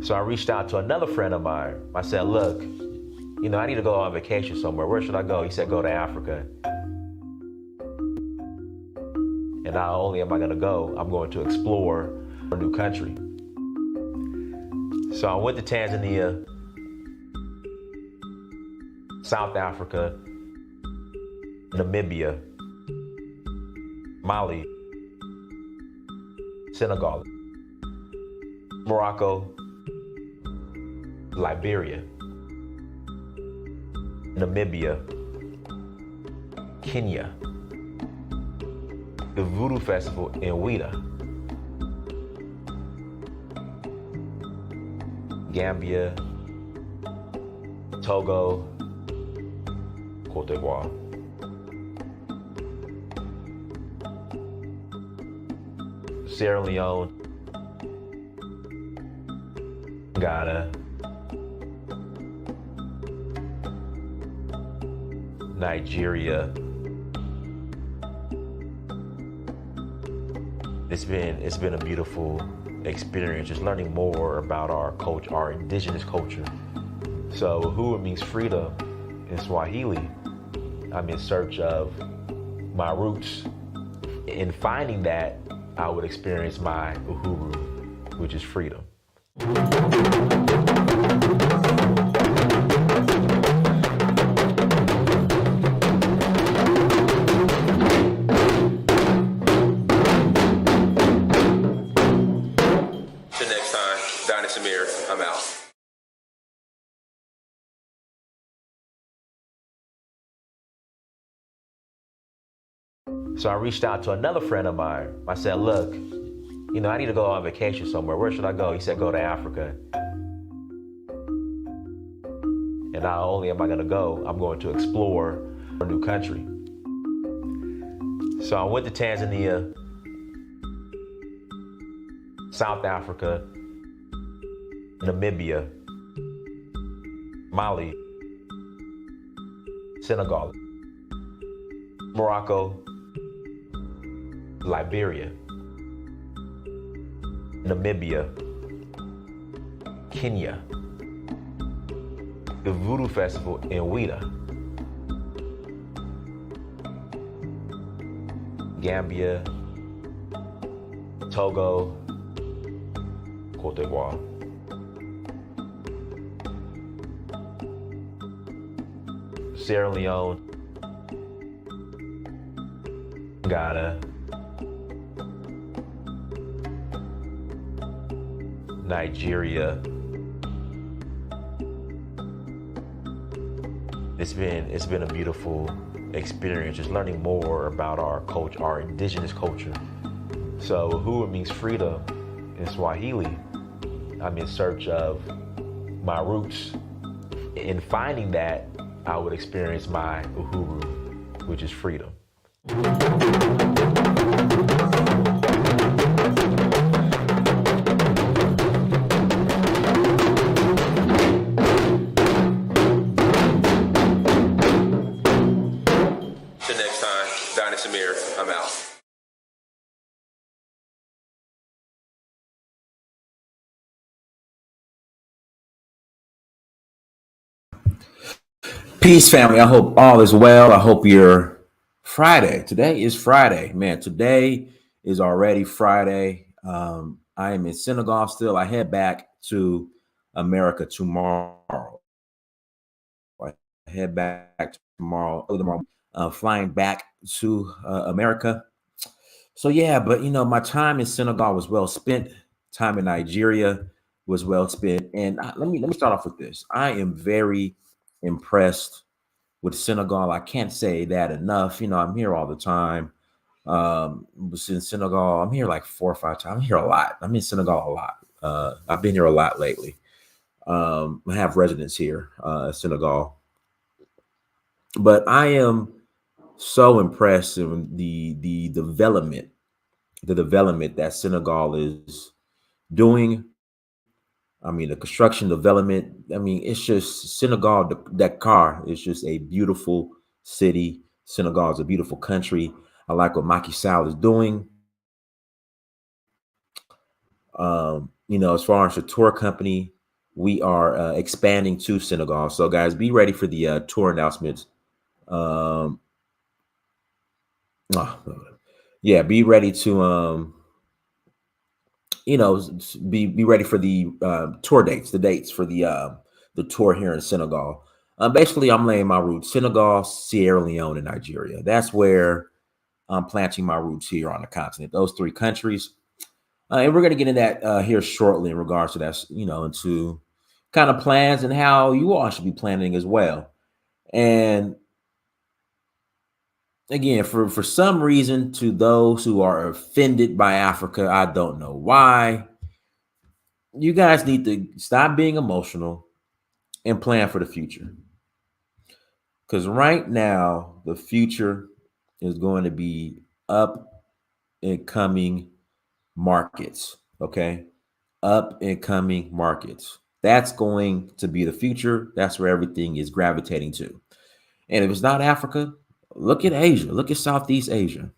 So I reached out to another friend of mine. I said, look, I need to go on vacation somewhere. Where should I go? He said, go to Africa. And not only am I going to go, I'm going to explore a new country. So I went to Tanzania, South Africa, Namibia, Mali, Senegal, Morocco, Liberia, Namibia, Kenya, the Voodoo Festival in Ouida, Gambia, Togo, Cote d'Ivoire. Sierra Leone, Ghana, Nigeria. It's been a beautiful experience, just learning more about our culture, our indigenous culture. So uhuru means freedom in Swahili. I'm in search of my roots. In finding that, I would experience my uhuru, which is freedom. Till next time, Dynasty, I'm out. So I reached out to another friend of mine. I said, look, I need to go on vacation somewhere. Where should I go? He said, go to Africa. And not only am I going to go, I'm going to explore a new country. So I went to Tanzania, South Africa, Namibia, Mali, Senegal, Morocco, Liberia, Namibia, Kenya, the Voodoo Festival in Ouida, Gambia, Togo, Cote d'Ivoire. Sierra Leone, Ghana, Nigeria. It's been a beautiful experience, just learning more about our culture, our indigenous culture. So uhuru means freedom in Swahili. I'm in search of my roots. In finding that, I would experience my uhuru, which is freedom. Till next time, Dynasty, I'm out. Peace, family. I hope all is well. I hope you're Friday. Today is Friday, man. Today is already Friday. I am in Senegal still. I head back to America tomorrow. I head back tomorrow, flying back to America. So yeah, but my time in Senegal was well spent. Time in Nigeria was well spent. And let me start off with this. I am very impressed with Senegal. I can't say that enough. I'm here all the time. Was in Senegal. I'm here like 4 or 5 times. I'm here a lot. I'm in Senegal a lot. I've been here a lot lately. I have residence here, Senegal. But I am so impressed in the development that Senegal is doing. I mean, the construction development. I mean, it's just Senegal, Dakar is just a beautiful city. Senegal is a beautiful country. I like what Macky Sall is doing. As far as the tour company, we are expanding to Senegal. So guys, be ready for the tour announcements. Um, oh, yeah, be ready to be ready for the tour dates, the dates for the tour here in Senegal. Basically, I'm laying my roots: Senegal, Sierra Leone, and Nigeria. That's where I'm planting my roots here on the continent. Those three countries, and we're going to get into that here shortly in regards to that. Into kind of plans and how you all should be planning as well. And again, for some reason, to those who are offended by Africa, I don't know why. You guys need to stop being emotional and plan for the future. Because right now, the future is going to be up and coming markets. Okay. Up and coming markets. That's going to be the future. That's where everything is gravitating to. And if it's not Africa, look at Asia. Look at Southeast Asia.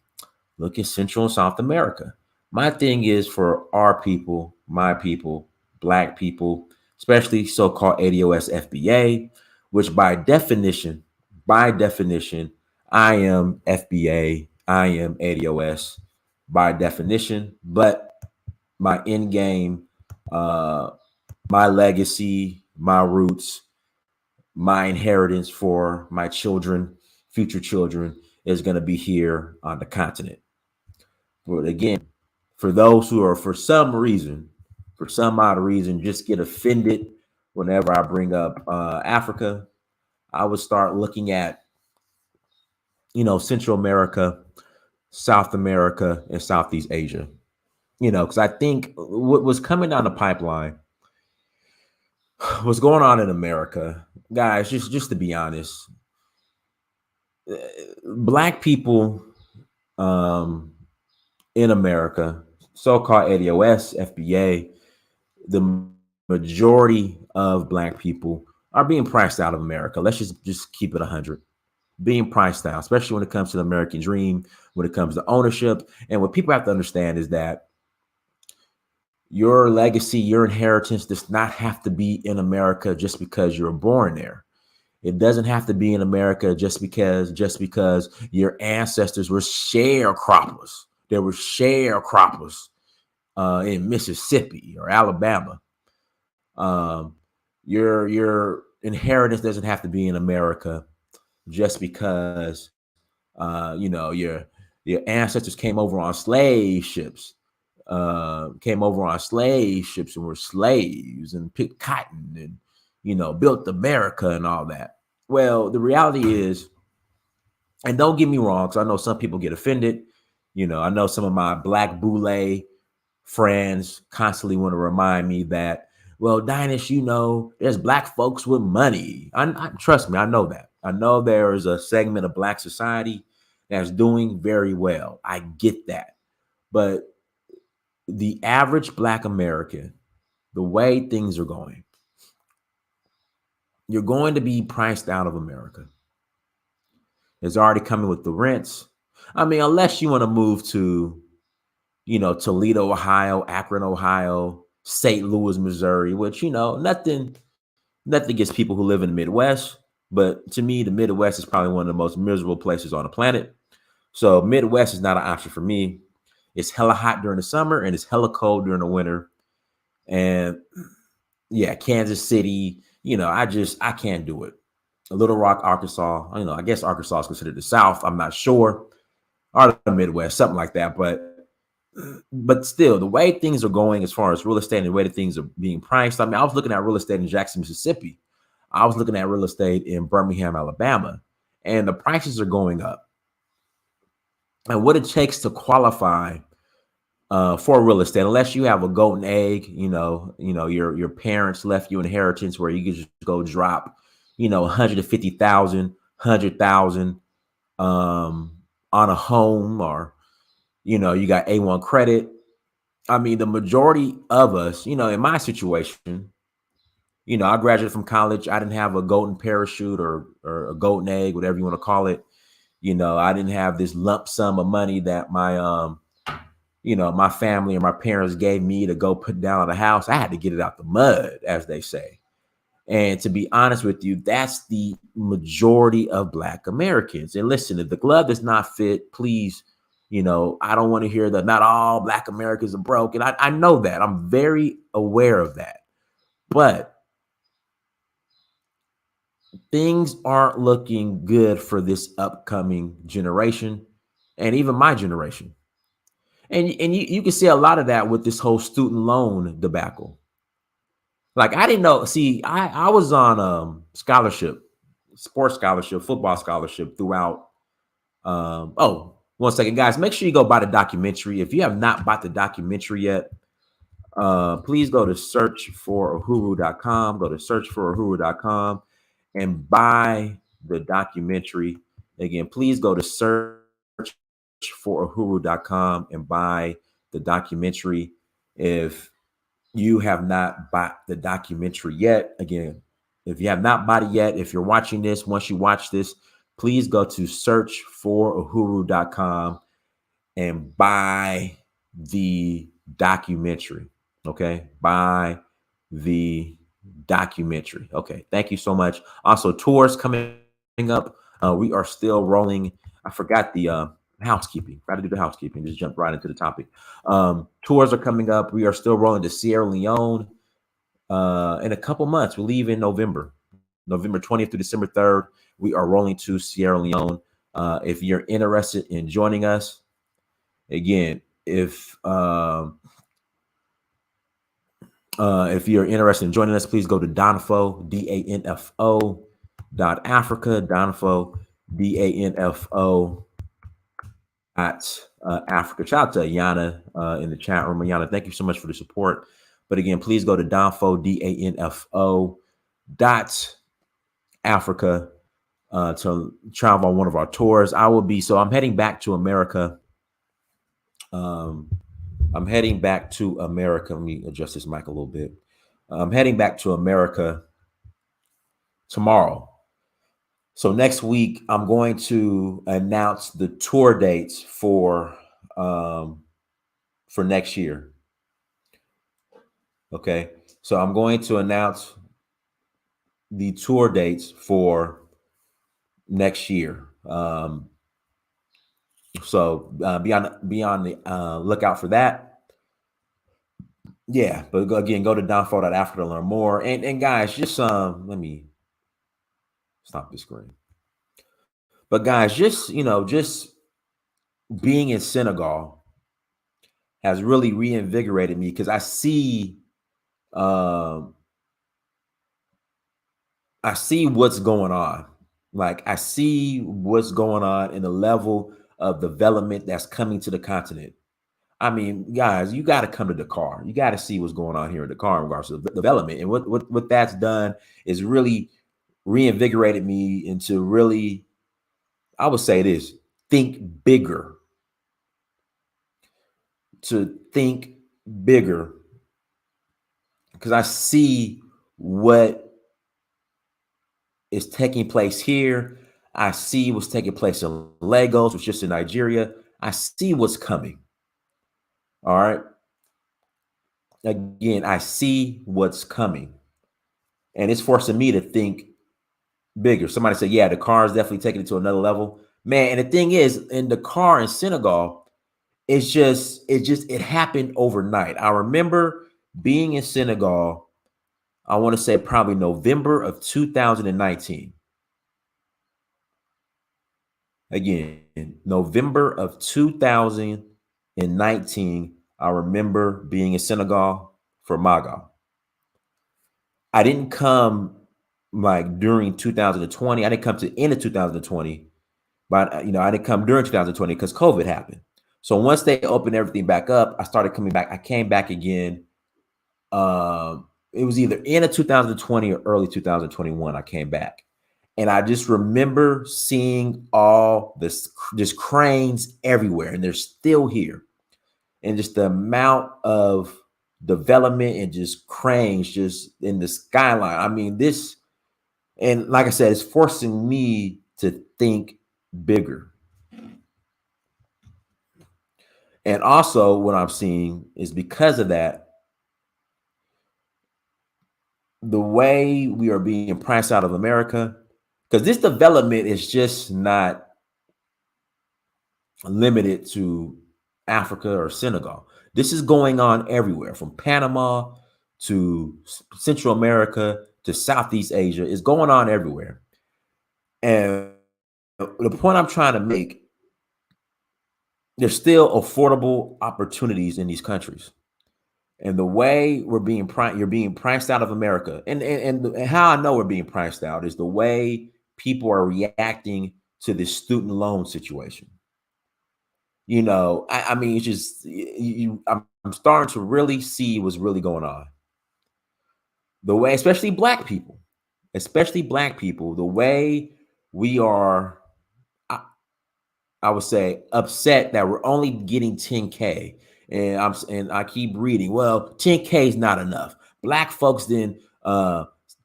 Look at Central and South America. My thing is for our people, my people, Black people, especially so-called ADOS FBA, which by definition, I am FBA, I am ADOS by definition, but my end game, my legacy, my roots, my inheritance for my children, future children, is going to be here on the continent. But again, for those who are, for some odd reason, just get offended whenever I bring up Africa, I would start looking at, Central America, South America, and Southeast Asia. Because I think what was coming down the pipeline, what's going on in America, guys, just to be honest, Black people in America, so-called ADOS, FBA, the majority of Black people are being priced out of America. Let's just keep it 100. Being priced out, especially when it comes to the American dream, when it comes to ownership. And what people have to understand is that your legacy, your inheritance does not have to be in America just because you were born there. It doesn't have to be in America just because your ancestors were sharecroppers. They were sharecroppers in Mississippi or Alabama. Your inheritance doesn't have to be in America just because your ancestors came over on slave ships. Came over on slave ships and were slaves and picked cotton and, built America and all that. Well, the reality is, and don't get me wrong, because I know some people get offended. I know some of my Black Boule friends constantly want to remind me that, well, Dynast, there's Black folks with money. Trust me, I know that. I know there is a segment of Black society that's doing very well. I get that. But the average Black American, the way things are going, you're going to be priced out of America. It's already coming with the rents. I mean, unless you want to move to, Toledo, Ohio, Akron, Ohio, St. Louis, Missouri, which, nothing against people who live in the Midwest. But to me, the Midwest is probably one of the most miserable places on the planet. So Midwest is not an option for me. It's hella hot during the summer and it's hella cold during the winter. And yeah, Kansas City, I can't do it. Little Rock, Arkansas, I guess Arkansas is considered the South. I'm not sure. Or the Midwest, something like that. But still, the way things are going as far as real estate and the way that things are being priced. I mean, I was looking at real estate in Jackson, Mississippi. I was looking at real estate in Birmingham, Alabama, and the prices are going up. And what it takes to qualify for real estate, unless you have a golden egg, your parents left you inheritance where you could just go drop, 150,000, 100,000 on a home, or you got A1 credit. I mean, the majority of us, in my situation, I graduated from college. I didn't have a golden parachute or a golden egg, whatever you want to call it. I didn't have this lump sum of money that my my family and my parents gave me to go put down on the house, I had to get it out the mud, as they say. And to be honest with you, that's the majority of Black Americans. And listen, if the glove does not fit, please, I don't want to hear that not all Black Americans are broke. And I know that. I'm very aware of that. But things aren't looking good for this upcoming generation and even my generation. And you can see a lot of that with this whole student loan debacle. Like, I didn't know. See, I was on scholarship, sports scholarship, football scholarship throughout. Oh, 1 second, guys. Make sure you go buy the documentary. If you have not bought the documentary yet, please go to searchforuhuru.com. Go to searchforuhuru.com and buy the documentary. Again, please go to searchforuhuru.com and buy the documentary. If you have not bought the documentary yet, again, if you have not bought it yet, if you're watching this, once you watch this, please go to searchforuhuru.com and buy the documentary. Okay. Buy the documentary. Okay. Thank you so much. Also, tours coming up. We are still rolling. I forgot the housekeeping. Got to do the housekeeping. Just jump right into the topic. Tours are coming up. We are still rolling to Sierra Leone in a couple months. We leave in November 20th through December 3rd. We are rolling to Sierra Leone. If you're interested in joining us, again, if you're interested in joining us, please go to Danfo, DANFO.Africa, Danfo, DANFO at Africa. Shout out to Ayana in the chat room. Ayana, thank you so much for the support. But again, please go to Danfo, DANFO.Africa to travel on one of our tours. I'm heading back to America. I'm heading back to America. Let me adjust this mic a little bit. I'm heading back to America tomorrow. So next week, I'm going to announce the tour dates for next year. Okay. So I'm going to announce the tour dates for next year. So be on the lookout for that. Yeah, but again, go to Danfo.Africa to learn more. And guys, just let me stop the screen. But guys, just being in Senegal has really reinvigorated me because I see what's going on. Like, I see what's going on in the level of development that's coming to the continent. I mean, guys, you got to come to Dakar. You got to see what's going on here in Dakar in regards to development. And what that's done is really reinvigorated me into really, I would say this, think bigger. To think bigger. Because I see what is taking place here. I see what's taking place in Lagos, which is just in Nigeria. I see what's coming. All right. Again, I see what's coming. And it's forcing me to think bigger. Somebody said, yeah, the car is definitely taking it to another level. Man, and the thing is, in the car in Senegal, it happened overnight. I remember being in Senegal, I want to say probably November of 2019. Again, November of 2019, I remember being in Senegal for Magal. I didn't come like during 2020. I didn't come to the end of 2020, but I didn't come during 2020 because COVID happened. So once they opened everything back up, I started coming back. I came back again. It was either end of 2020 or early 2021. I came back. And I just remember seeing all this, just cranes everywhere, and they're still here. And just the amount of development and just cranes just in the skyline. I mean, this, and like I said, it's forcing me to think bigger. And also what I'm seeing is because of that, the way we are being priced out of America, because this development is just not limited to Africa or Senegal. This is going on everywhere from Panama to Central America to Southeast Asia. It's going on everywhere. And the point I'm trying to make, there's still affordable opportunities in these countries. And the way you're being priced out of America, and how I know we're being priced out is the way people are reacting to this student loan situation. I mean, it's just I'm starting to really see what's really going on. The way, especially black people, the way we are, I would say, upset that we're only getting 10K. And I keep reading, well, 10K is not enough. Black folks then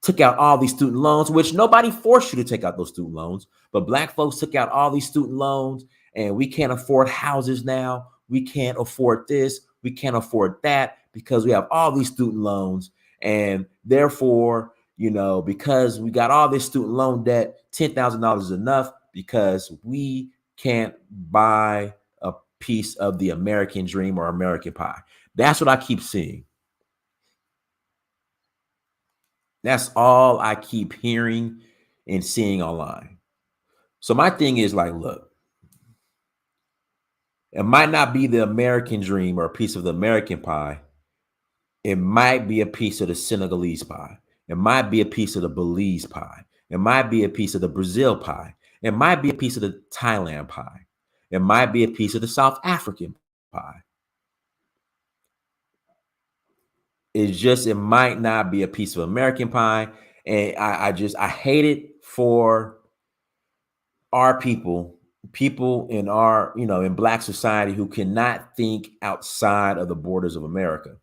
took out all these student loans, which nobody forced you to take out those student loans, but black folks took out all these student loans, and we can't afford houses now. We can't afford this. We can't afford that because we have all these student loans. And therefore, because we got all this student loan debt, $10,000 is enough because we can't buy a piece of the American dream or American pie. That's what I keep seeing. That's all I keep hearing and seeing online. So my thing is like, look, it might not be the American dream or a piece of the American pie. It might be a piece of the Senegalese pie. It might be a piece of the Belize pie. It might be a piece of the Brazil pie. It might be a piece of the Thailand pie. It might be a piece of the South African pie. It might not be a piece of American pie. And I hate it for our people in our, in Black society who cannot think outside of the borders of America.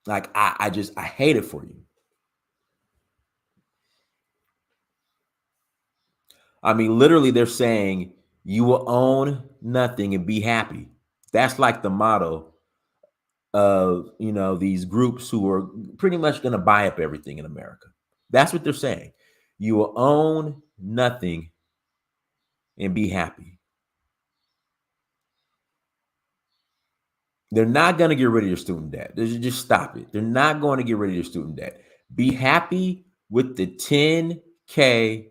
Like, I hate it for you. I mean, literally, they're saying you will own nothing and be happy. That's like the motto of, these groups who are pretty much going to buy up everything in America. That's what they're saying. You will own nothing and be happy. They're not going to get rid of your student debt. Just stop it. They're not going to get rid of your student debt. Be happy with the 10K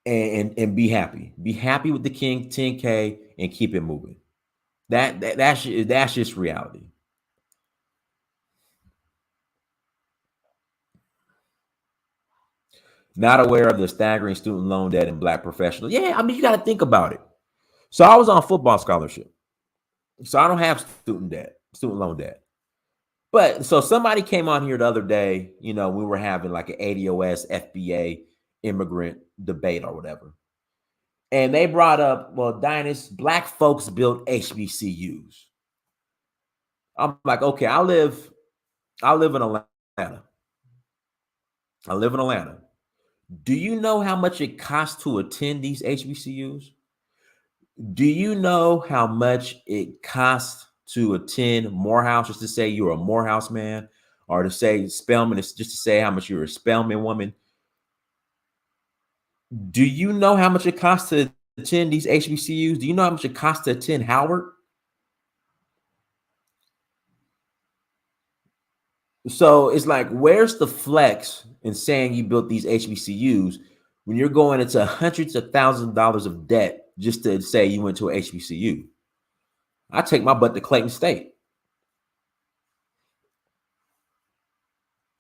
and be happy. Be happy with the 10K and keep it moving. That's just reality. Not aware of the staggering student loan debt in Black professionals. Yeah, I mean, you got to think about it. So I was on football scholarship. So I don't have student loan debt. But so somebody came on here the other day, we were having like an ADOS FBA immigrant debate or whatever. And they brought up, well, Dynast, Black folks built HBCUs. I'm like, okay, I live in Atlanta. Do you know how much it costs to attend these HBCUs? Do you know how much it costs to attend Morehouse, just to say you're a Morehouse man, or to say Spelman, is just to say how much you're a Spelman woman? Do you know how much it costs to attend these HBCUs? Do you know how much it costs to attend Howard? So it's like, where's the flex in saying you built these HBCUs when you're going into hundreds of thousands of dollars of debt just to say you went to a HBCU? I take my butt to Clayton State.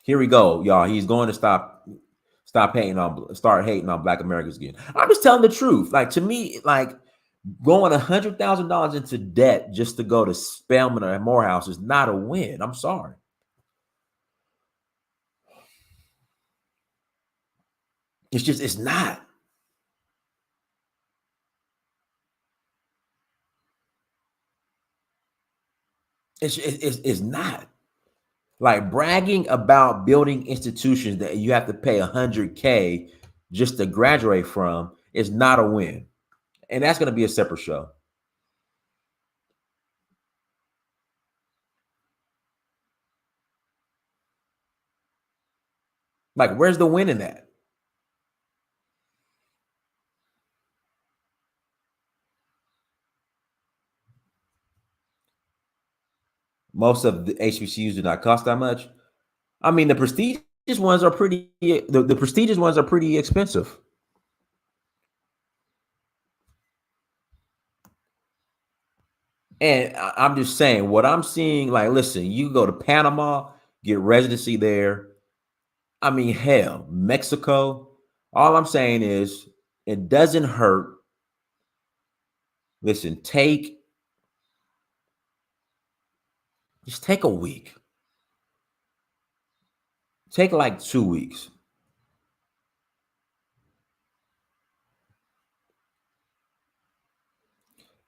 Here we go, y'all. He's going to start hating on Black Americans again. I'm just telling the truth. Like, to me, like, going $100,000 into debt just to go to Spelman or Morehouse is not a win. I'm sorry. It's not. It's not. Like, bragging about building institutions that you have to pay $100K just to graduate from is not a win. And that's going to be a separate show. Like, where's the win in that? Most of the HBCUs do not cost that much. I mean, the prestigious ones are pretty. The prestigious ones are pretty expensive. And I'm just saying, what I'm seeing, like, listen, you go to Panama, get residency there. I mean, hell, Mexico. All I'm saying is, it doesn't hurt. Listen, just take a week. Take like 2 weeks.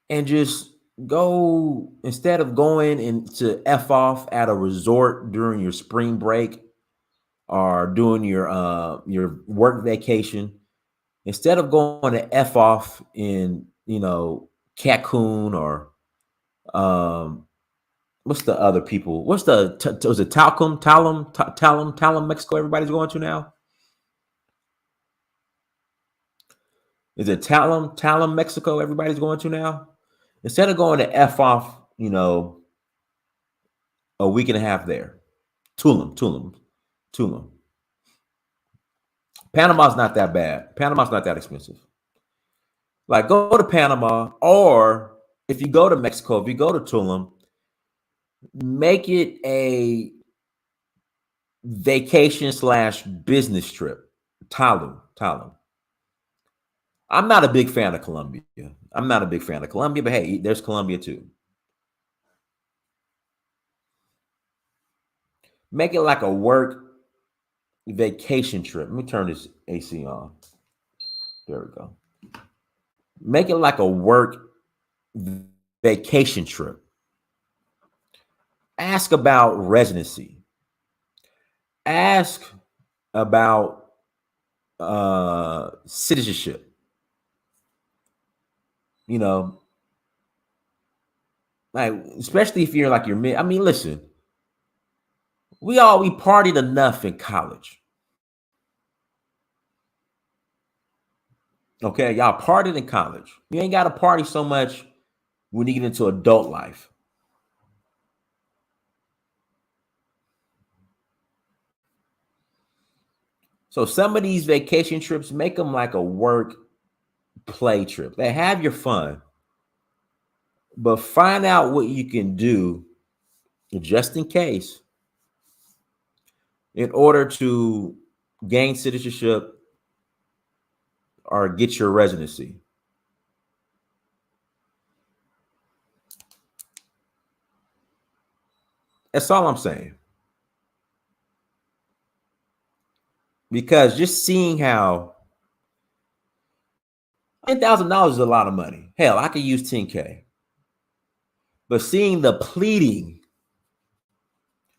And just go, instead of going into F off at a resort during your spring break or doing your work vacation, instead of going to F off in, Cancun or what's the other people? What's was it Talum, Mexico everybody's going to now? Is it Talum, Mexico everybody's going to now? Instead of going to F off, a week and a half there. Tulum. Panama's not that bad. Panama's not that expensive. Like, go to Panama, or if you go to Mexico, if you go to Tulum, make it a vacation / business trip. Tulum. I'm not a big fan of Colombia. But hey, there's Colombia too. Make it like a work vacation trip. Let me turn this AC on. There we go. Make it like a work vacation trip. Ask about residency. Ask about citizenship. Like, especially if you're like your mid. I mean, listen, we partied enough in college. Okay, y'all partied in college. You ain't got to party so much when you get into adult life. So some of these vacation trips, make them like a work play trip. They have your fun, but find out what you can do just in case in order to gain citizenship or get your residency. That's all I'm saying. Because just seeing how $10,000 is a lot of money. Hell, I could use 10K. But seeing the pleading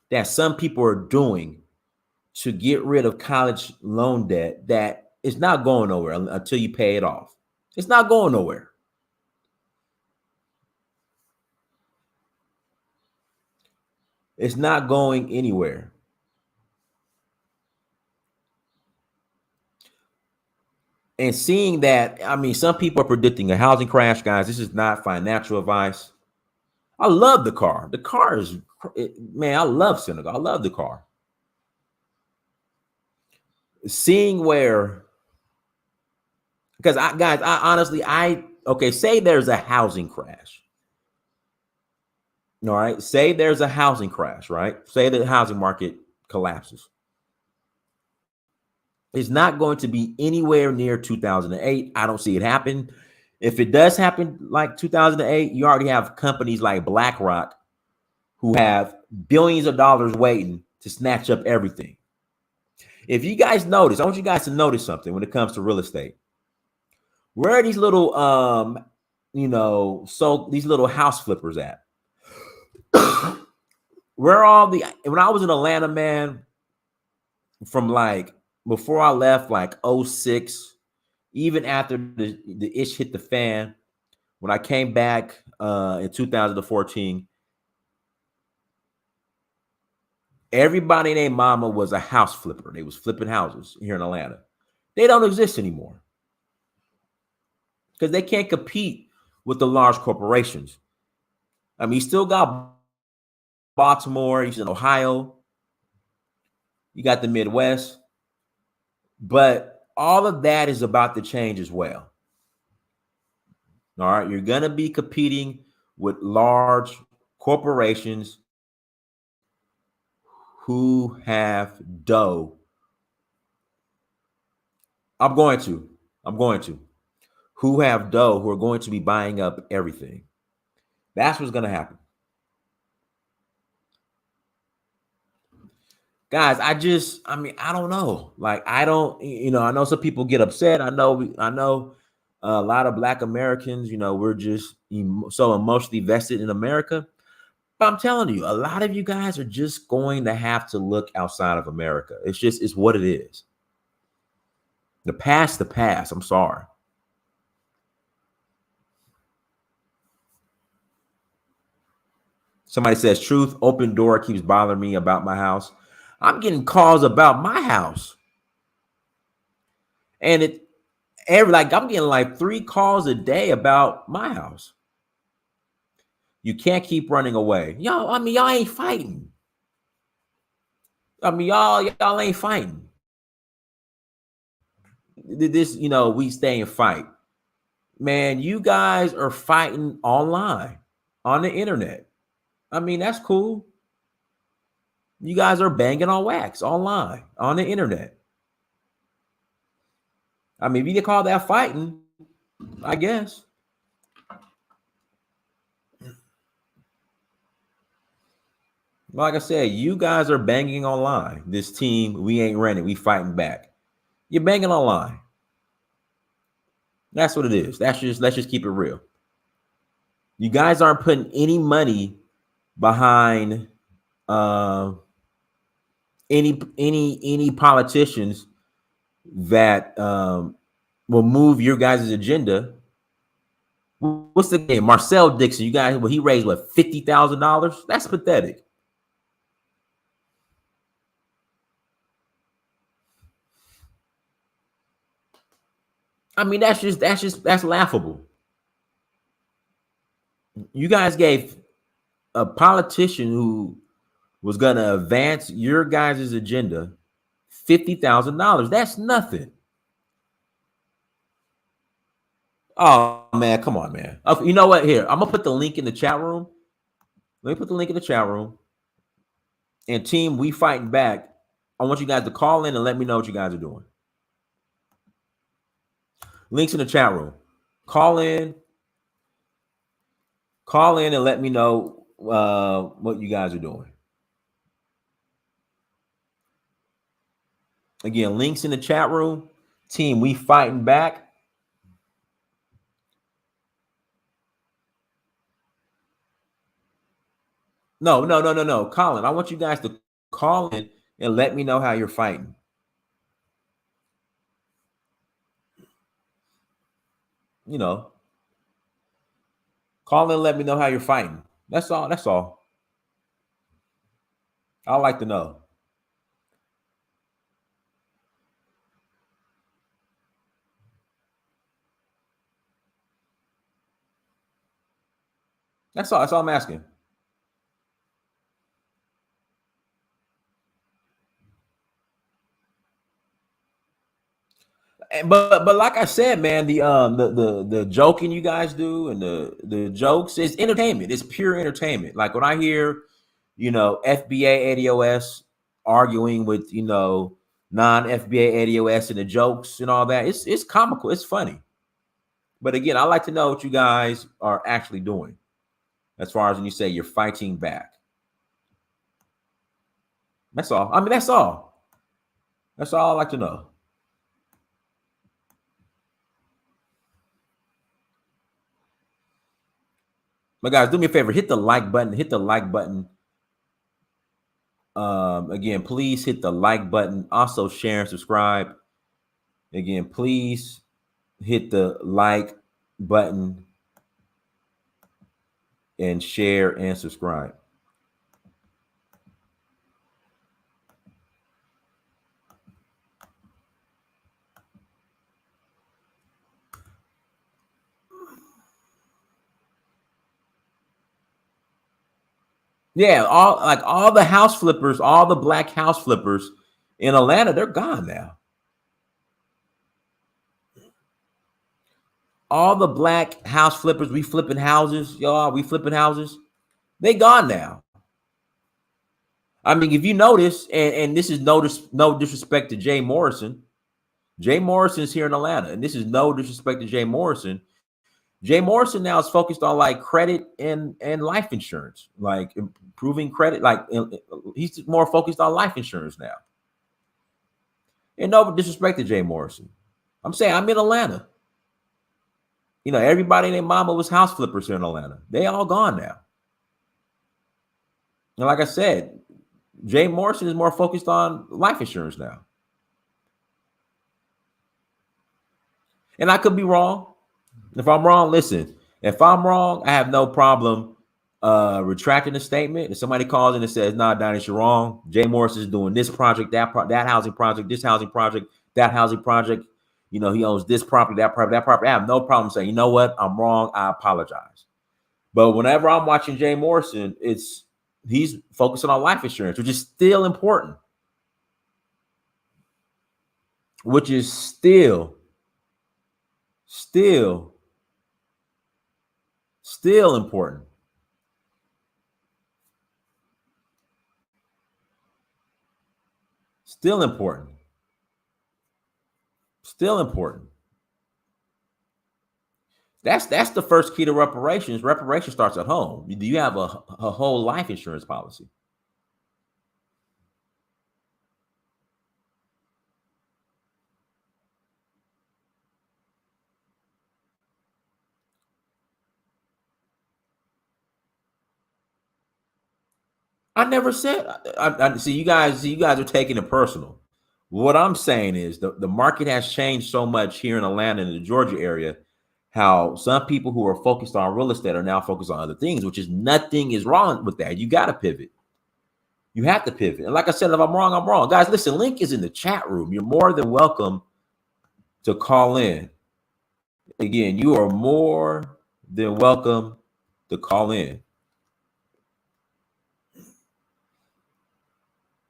that some people are doing to get rid of college loan debt, that is not going nowhere until you pay it off. It's not going nowhere. It's not going anywhere. And seeing that, I mean, some people are predicting a housing crash, guys. This is not financial advice. I love the car. The car is, man, I love Senegal. I love the car. Seeing where, because I honestly, say there's a housing crash. All right. Say there's a housing crash, right? Say the housing market collapses. It's not going to be anywhere near 2008. I don't see it happen. If it does happen like 2008, you already have companies like BlackRock who have billions of dollars waiting to snatch up everything. If you guys notice, I want you guys to notice something when it comes to real estate. Where are these little, these little house flippers at? Where are when I was in Atlanta, man, from like before I left, like 06 even after the ish hit the fan, when I came back in 2014, everybody named Mama was a house flipper. They was flipping houses here in Atlanta. They don't exist anymore because they can't compete with the large corporations. I mean, you still got Baltimore, you in Ohio, you got the Midwest, but all of that is about to change as well. All right, you're going to be competing with large corporations who have dough. I'm going to. Who have dough, who are going to be buying up everything. That's what's going to happen. Guys, I don't know. Like, I know some people get upset. I know a lot of Black Americans, we're just so emotionally vested in America. But I'm telling you, a lot of you guys are just going to have to look outside of America. It's what it is. The past. I'm sorry. Somebody says, truth, open door keeps bothering me about my house. I'm getting calls about my house. And I'm getting like 3 calls a day about my house. You can't keep running away. Y'all ain't fighting. Y'all ain't fighting. This, we stay and fight. Man, you guys are fighting online on the internet. That's cool. You guys are banging on wax online on the internet. If you call that fighting, I guess. Like I said, you guys are banging online. This team, we ain't running. We fighting back. You're banging online. That's what it is. Let's just keep it real. You guys aren't putting any money behind any politicians that will move your guys' agenda. What's the name? Marcel Dixon. You guys, he raised $50,000? That's pathetic. That's laughable. You guys gave a politician who was going to advance your guys' agenda $50,000. That's nothing. Oh, man, come on, man. You know what? Here, I'm going to put the link in the chat room. Let me put the link in the chat room. And team, we fighting back. I want you guys to call in and let me know what you guys are doing. Links in the chat room. Call in and let me know what you guys are doing. Again, links in the chat room. Team, we fighting back. No. Colin, I want you guys to call in and let me know how you're fighting. Call in and let me know how you're fighting. That's all. I'd like to know. That's all I'm asking. But like I said, man, the joking you guys do and the jokes is entertainment. It's pure entertainment. Like when I hear, FBA ADOS arguing with non-FBA ADOS and the jokes and all that, it's comical. It's funny. But again, I like to know what you guys are actually doing as far as when you say you're fighting back. That's all. That's all. That's all I like to know. But guys, do me a favor, hit the like button. Again, please hit the like button. Also share and subscribe. Again, please hit the like button and share and subscribe. Yeah, all the house flippers, all the black house flippers in Atlanta, they're gone now. All the black house flippers, we flipping houses, y'all, we flipping houses. They gone now. I mean, if you notice, and this is no disrespect to Jay Morrison. Jay Morrison's here in Atlanta, and this is no disrespect to Jay Morrison. Jay Morrison now is focused on like credit and life insurance, like improving credit. Like he's more focused on life insurance now. And no disrespect to Jay Morrison. I'm saying I'm in Atlanta. You know, everybody and their mama was house flippers here in Atlanta. They all gone now. And like I said, Jay Morrison is more focused on life insurance now. And I could be wrong. If I'm wrong, listen. If I'm wrong, I have no problem retracting the statement. If somebody calls in and says, "Nah, Donnie, you're wrong. Jay Morrison is doing this project, that housing project, this housing project, that housing project. You know, he owns this property, that property, that property." I have no problem saying, "You know what? I'm wrong. I apologize." But whenever I'm watching Jay Morrison, he's focusing on life insurance, which is still important. Which is still important. Still important. Still important. That's the first key to reparations. Reparation starts at home. Do you have a whole life insurance policy? I never said. I see you guys. You guys are taking it personal. What I'm saying is the market has changed so much here in Atlanta and the Georgia area. How some people who are focused on real estate are now focused on other things, which is nothing is wrong with that. You got to pivot. You have to pivot. And like I said, if I'm wrong, I'm wrong. Guys, listen, link is in the chat room. You're more than welcome to call in. Again, you are more than welcome to call in.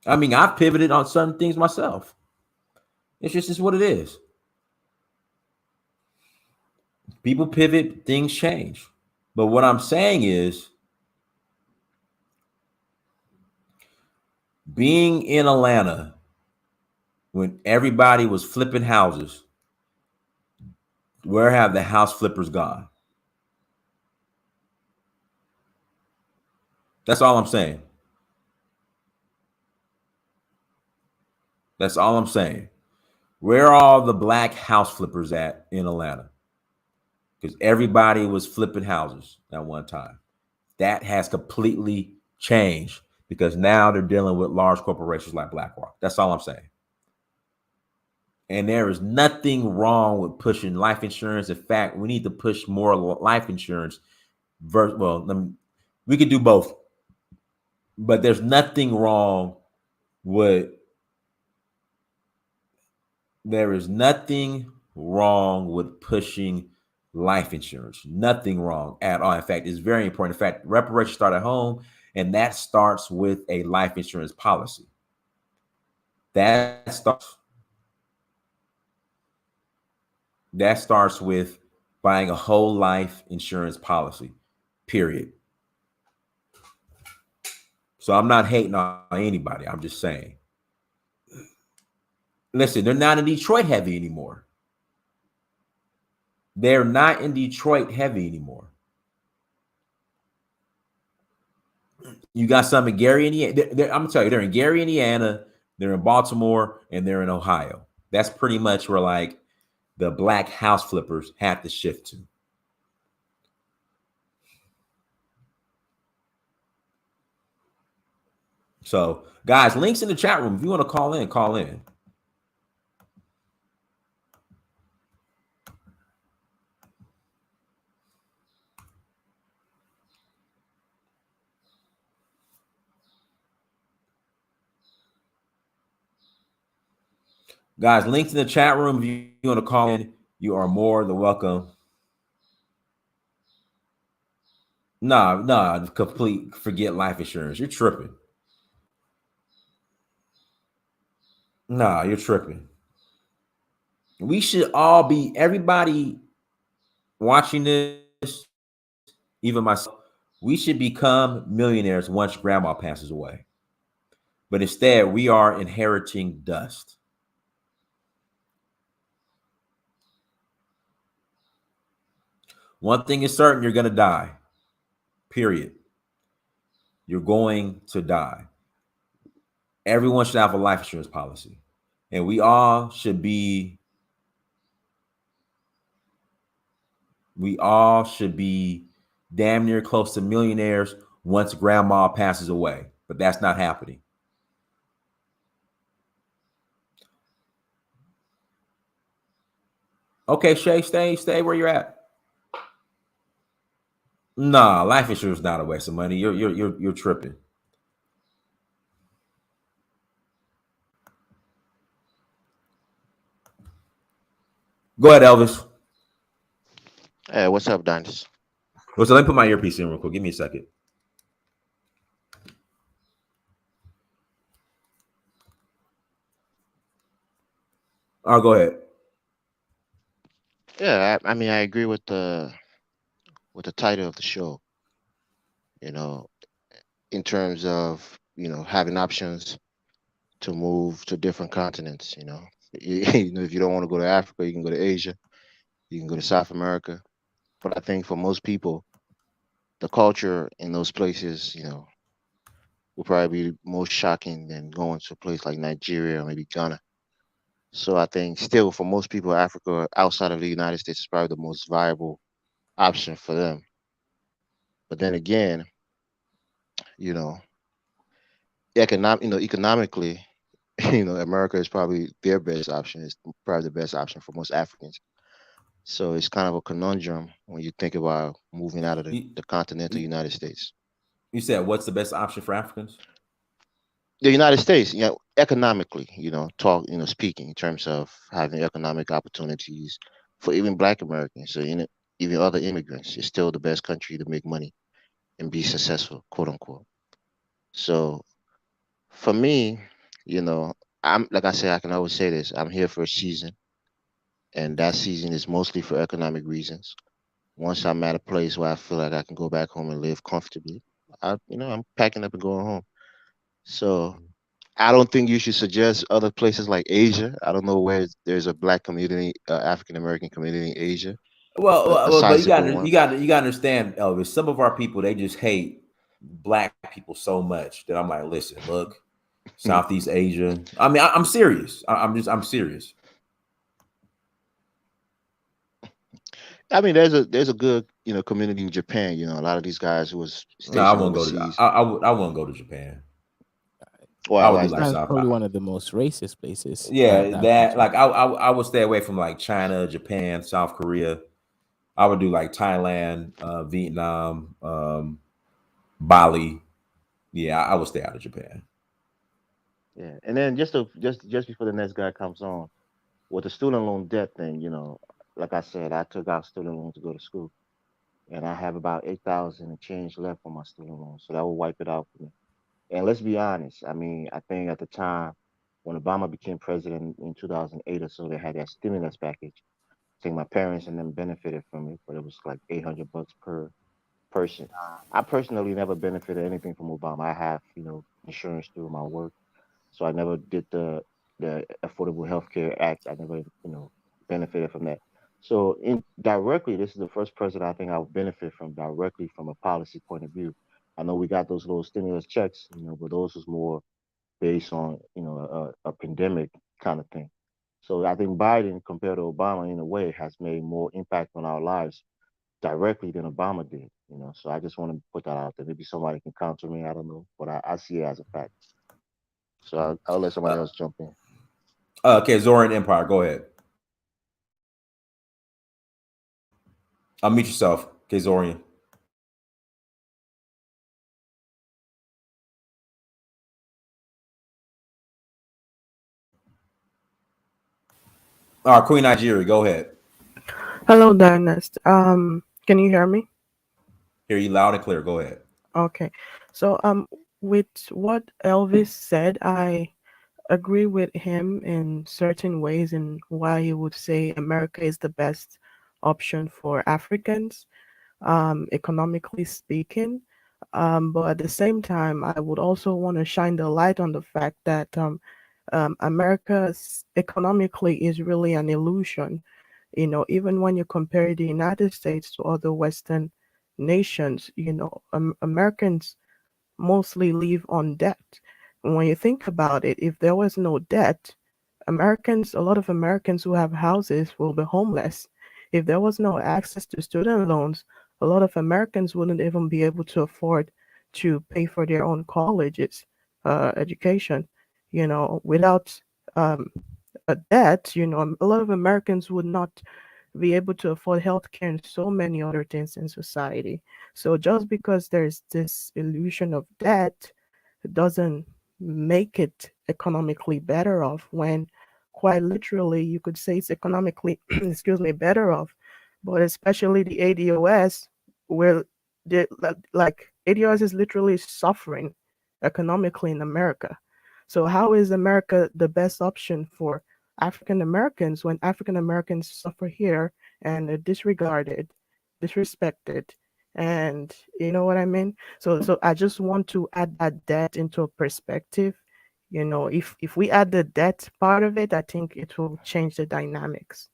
I mean, I've pivoted on some things myself. It's just what it is. People pivot, things change. But what I'm saying is, being in Atlanta when everybody was flipping houses, where have the house flippers gone? That's all I'm saying. That's all I'm saying. Where are all the black house flippers at in Atlanta? Because everybody was flipping houses at one time. That has completely changed because now they're dealing with large corporations like BlackRock. That's all I'm saying. And there is nothing wrong with pushing life insurance. In fact, we need to push more life insurance. We could do both. But there's nothing wrong with pushing life insurance. Nothing wrong at all. In fact, it's very important. In fact, reparations start at home, and that starts with a life insurance policy. That starts with buying a whole life insurance policy, period. So I'm not hating on anybody. I'm just saying. Listen, they're not in Detroit heavy anymore. They're not in Detroit heavy anymore. You got some in Gary, Indiana. I'm going to tell you, they're in Gary, Indiana. They're in Baltimore, and they're in Ohio. That's pretty much where like the black house flippers have to shift to. So, guys, links in the chat room. If you want to call in, call in. Guys, links in the chat room. If you want to call in, you are more than welcome. Nah, complete forget life insurance. You're tripping. Nah, you're tripping. We should all be, everybody watching this, even myself, we should become millionaires once grandma passes away. But instead, we are inheriting dust. One thing is certain, you're going to die. Period. You're going to die. Everyone should have a life insurance policy. And we all should be damn near close to millionaires once grandma passes away. But that's not happening. Okay, Shay, stay where you're at. Nah, life insurance is not a waste of money. You're tripping. Go ahead, Elvis. Hey, what's up, Dance? Well, so let me put my earpiece in real quick. Give me a second. All right, go ahead. Yeah, I mean, I agree with the title of the show. You know, in terms of having options to move to different continents. If you don't want to go to Africa, you can go to Asia, you can go to South America. But I think for most people, the culture in those places, will probably be more shocking than going to a place like Nigeria or maybe Ghana. So I think still for most people, Africa outside of the United States is probably the most viable option for them. But then again, you know, economically, America is probably their best option. It's probably the best option for most Africans. So it's kind of a conundrum when you think about moving out of You, the continental you, United States. you said what's the best option for Africans? The United States, economically, speaking in terms of having economic opportunities for even Black Americans, so even other immigrants, it's still the best country to make money and be successful, quote unquote. So for me, you know, I'm like I said, I can always say this: I'm here for a season, and that season is mostly for economic reasons. Once I'm at a place where I feel like I can go back home and live comfortably, I'm packing up and going home. So I don't think you should suggest other places like Asia. I don't know where there's a Black community, African American community in Asia, a But you got sizable to one. you got to you got to understand, Elvis. Some of our people, they just hate Black people so much that I'm like, listen, look, Southeast Asia. I mean, I'm serious. I'm serious. I mean, there's a good community in Japan. A lot of these guys who was No, I stationed won't go to. overseas. I won't go to Japan. Why I would why do is like that? Japan's South. probably one of the most racist places Yeah, that I've been that to. like I would stay away from like China, Japan, South Korea. I would do like Thailand, Vietnam, Bali. Yeah, I would stay out of Japan. Yeah, and then just before the next guy comes on with the student loan debt thing, like I said, I took out student loan to go to school, and I have about 8,000 and change left on my student loan, so that will wipe it out for me. And let's be honest, I mean, I think at the time when Obama became president in 2008 or so, they had that stimulus package. I think my parents and them benefited from it, but it was like $800 per person. I personally never benefited anything from Obama. I have, insurance through my work, so I never did the Affordable Health Care Act. I never, benefited from that. So indirectly, this is the first president I think I'll benefit from directly from a policy point of view. I know we got those little stimulus checks, but those was more based on, a pandemic kind of thing. So I think Biden, compared to Obama, in a way, has made more impact on our lives directly than Obama did. So I just want to put that out there. Maybe somebody can counter me. I don't know, but I see it as a fact. So I'll let somebody else jump in. Okay, Zoran Empire, go ahead. Unmute yourself. Okay, Zorian. All right, Queen Nigeria, go ahead. Hello, Dynast. Can you hear me? Hear you loud and clear. Go ahead. Okay. So, with what Elvis said, I agree with him in certain ways in why he would say America is the best option for Africans, economically speaking. But at the same time, I would also want to shine the light on the fact that America economically is really an illusion. Even when you compare the United States to other Western nations, Americans mostly live on debt. And when you think about it, if there was no debt, a lot of Americans who have houses will be homeless. If there was no access to student loans, a lot of Americans wouldn't even be able to afford to pay for their own colleges, education. Without um, a debt, a lot of Americans would not be able to afford healthcare and so many other things in society. So just because there's this illusion of debt doesn't make it economically better off when quite literally you could say it's economically excuse me better off, but especially the ADOS where like ADOS is literally suffering economically in America. So how is America the best option for African Americans when African Americans suffer here and are disregarded, disrespected, and you know what I mean? So I just want to add that debt into a perspective. If we add the debt part of it, I think it will change the dynamics.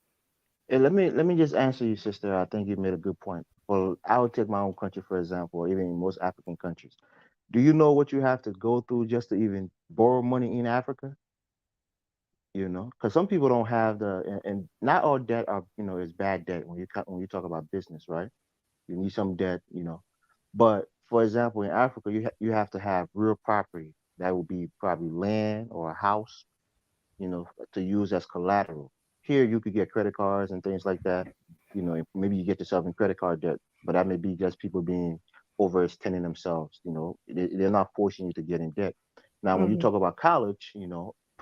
Hey, let me just answer you, sister. I think you made a good point. Well, I would take my own country for example, or even in most African countries. Do you know what you have to go through just to even borrow money in Africa? Because some people don't have and not all debt are is bad debt when you talk about business, right? You need some debt, But for example, in Africa, you have to have real property that would be probably land or a house, to use as collateral. Here, you could get credit cards and things like that. Maybe you get yourself in credit card debt, but that may be just people being overextending themselves. They're not forcing you to get in debt. Now, when you Hmm. talk about college,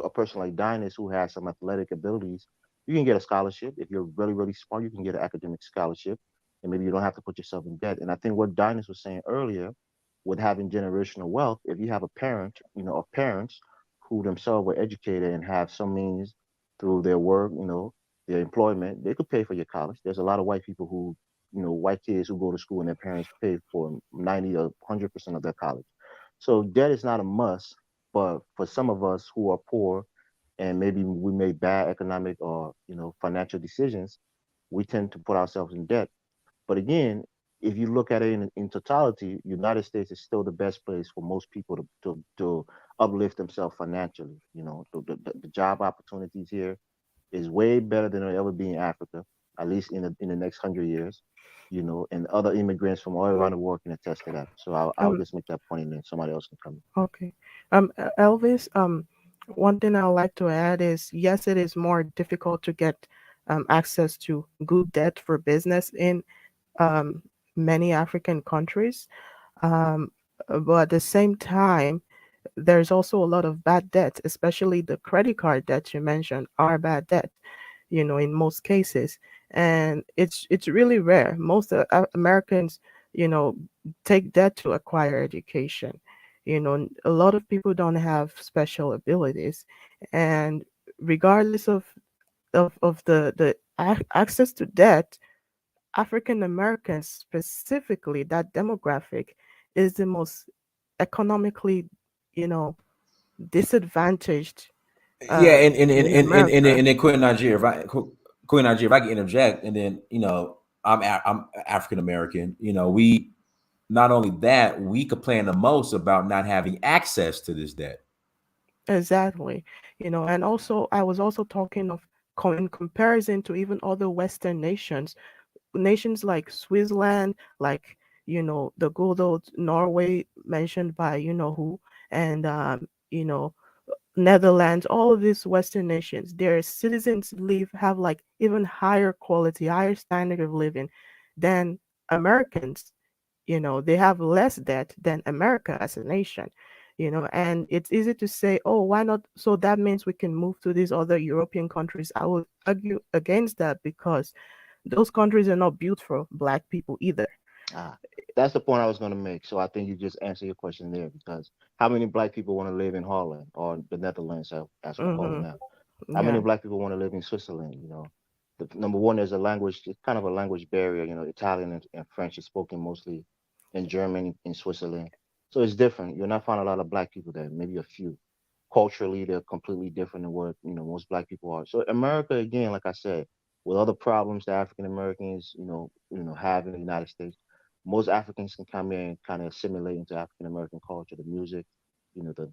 a person like Dynas who has some athletic abilities, you can get a scholarship. If you're really, really smart, you can get an academic scholarship, and maybe you don't have to put yourself in debt. And I think what Dynas was saying earlier, with having generational wealth, if you have a parent, or parents who themselves were educated and have some means through their work, their employment, they could pay for your college. There's a lot of white people who, white kids who go to school and their parents pay for 90 or 100% of their college. So debt is not a must, but for some of us who are poor and maybe we made bad economic or, financial decisions, we tend to put ourselves in debt. But again, if you look at it in totality, United States is still the best place for most people to uplift themselves financially. The job opportunities here is way better than it'll ever be in Africa, at least in the next 100 years. And other immigrants from all around the world can attest to that. So I'll Um, just make that point, and then somebody else can come in. okay. Elvis, one thing I would like to add is yes, it is more difficult to get access to good debt for business in um, many African countries. Um, but at the same time, there's also a lot of bad debt, especially the credit card debt you mentioned are bad debt, in most cases. And it's really rare. Most Americans, you know, take debt to acquire education. A lot of people don't have special abilities. And regardless of the access to debt, African Americans specifically, that demographic is the most economically, you know, disadvantaged Yeah, in America. and then Queen Nigeria, Queen Nigeria, if I can interject, and then I'm African American. We not only that, we complain the most about not having access to this debt. Exactly. And also I was also talking of in comparison to even other Western nations like Switzerland, like the good old Norway mentioned by who, and Netherlands, all of these Western nations, their citizens have like even higher quality, higher standard of living than Americans. They have less debt than America as a nation. And it's easy to say, oh, why not? So that means we can move to these other European countries. I would argue against that because those countries are not built for Black people either. Ah, that's the point I was going to make. So I think you just answered your question there because how many Black people want to live in Holland or the Netherlands, as we call it Hmm. now? How many Yeah. Black people want to live in Switzerland? Number one, there's a language, it's kind of a language barrier. Italian and French is spoken mostly in Germany, in Switzerland. So it's different. You're not finding a lot of Black people there, maybe a few. Culturally, they're completely different than what, most Black people are. So America, again, like I said, with other problems that African Americans, have in the United States, most Africans can come in and kind of assimilate into African American culture, the music, the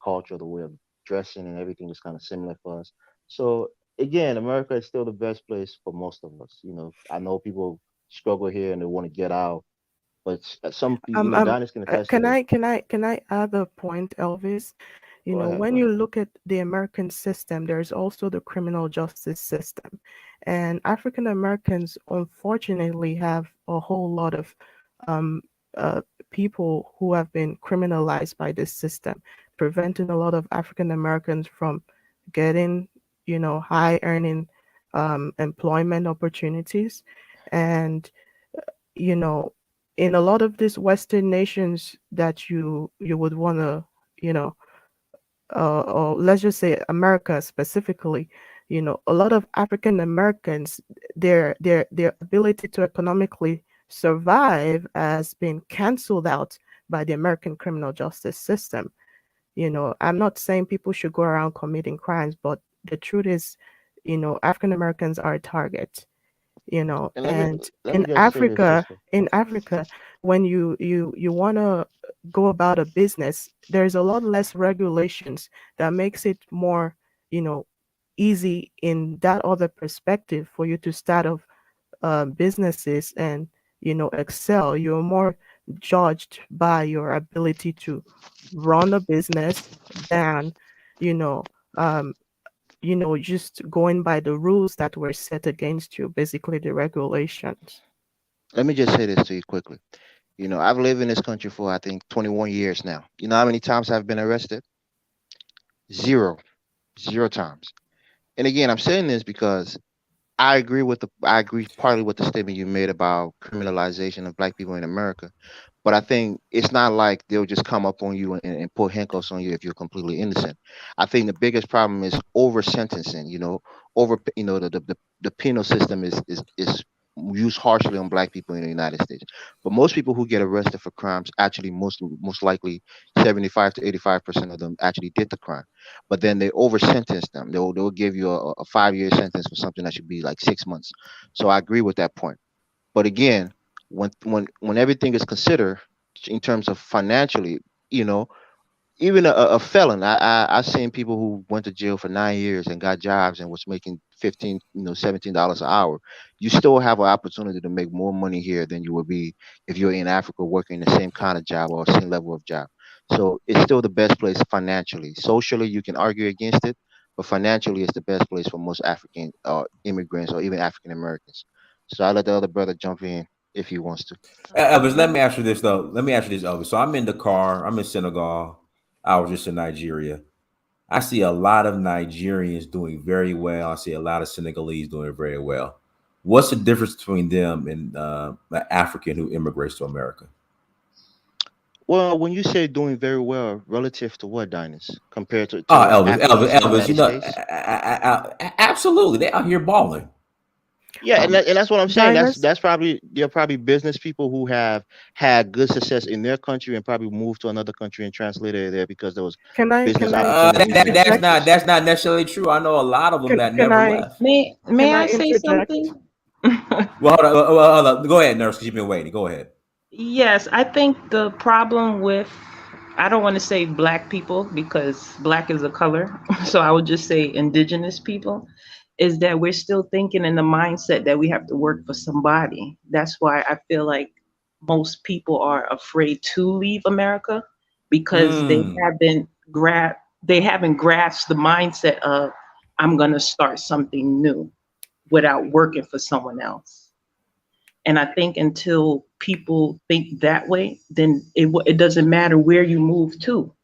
culture, the way of dressing and everything is kind of similar for us. So again, America is still the best place for most of us. I know people struggle here and they want to get out, but some people, Um, um, Dinus can attest to can this. I add a point, Elvis? Go ahead, When go you ahead. look at the American system, there's also the criminal justice system. And African Americans, unfortunately, have a whole lot of um, uh, people who have been criminalized by this system, preventing a lot of African Americans from getting, high earning employment opportunities. And, you know, in a lot of these Western nations that you would want to, you know, or let's just say America specifically, a lot of African Americans, their ability to economically survive has been canceled out by the American criminal justice system. I'm not saying people should go around committing crimes, but the truth is, African Americans are a target. And And let me just say this, sister. in Africa, when you want to go about a business, there's a lot less regulations that makes it more, you know easy in that other perspective for you to start off businesses and excel. You're more judged by your ability to run a business than you know um, just going by the rules that were set against you, basically the regulations. Let me just say this to you quickly. I've lived in this country for I think 21 years now. You know how many times I've been arrested? Zero, zero times. And again, I'm saying this because I agree partly with the statement you made about criminalization of Black people in America. But I think it's not like they'll just come up on you and put handcuffs on you if you're completely innocent. I think the biggest problem is over sentencing. The penal system is used harshly on Black people in the United States. But most people who get arrested for crimes actually most likely 75 to 85% of them actually did the crime. But then they over sentence them. They'll give you a 5 year sentence for something that should be like 6 months. So I agree with that point. But again, when everything is considered in terms of financially, you know, even a felon, I've seen people who went to jail for 9 years and got jobs and was making 15, $17 an hour. You still have an opportunity to make more money here than you would be if you're in Africa working the same kind of job or same level of job. So it's still the best place financially. Socially, you can argue against it, but financially, it's the best place for most African immigrants or even African Americans. So I let the other brother jump in if he wants to. Elvis, let me ask you this though. Let me ask you this, Elvis. So I'm in the car. I'm in Senegal. I was just in Nigeria. I see a lot of Nigerians doing very well. I see a lot of Senegalese doing very well. What's the difference between them and an African who immigrates to America? Well, when you say doing very well relative to what, Dinus, compared to Elvis, Africans in the Elvis. United States? Absolutely, they out here balling. Yeah, and Um, that's what I'm saying. That's Diners, that's probably they're probably business people who have had good success in their country and probably moved to another country and translated there because there was can I business can I opportunities there. interject? That's not necessarily true. I know a lot of them Can that can never I left. May can I I say interject? something? Well, hold on. Go ahead, nurse, because you've been waiting. Go ahead. Yes, I think the problem with, I don't want to say black people because black is a color, so I would just say indigenous people, is that we're still thinking in the mindset that we have to work for somebody. That's why I feel like most people are afraid to leave America because Mm. they haven't grasped the mindset of I'm going to start something new without working for someone else. And I think until people think that way, then it doesn't matter where you move to.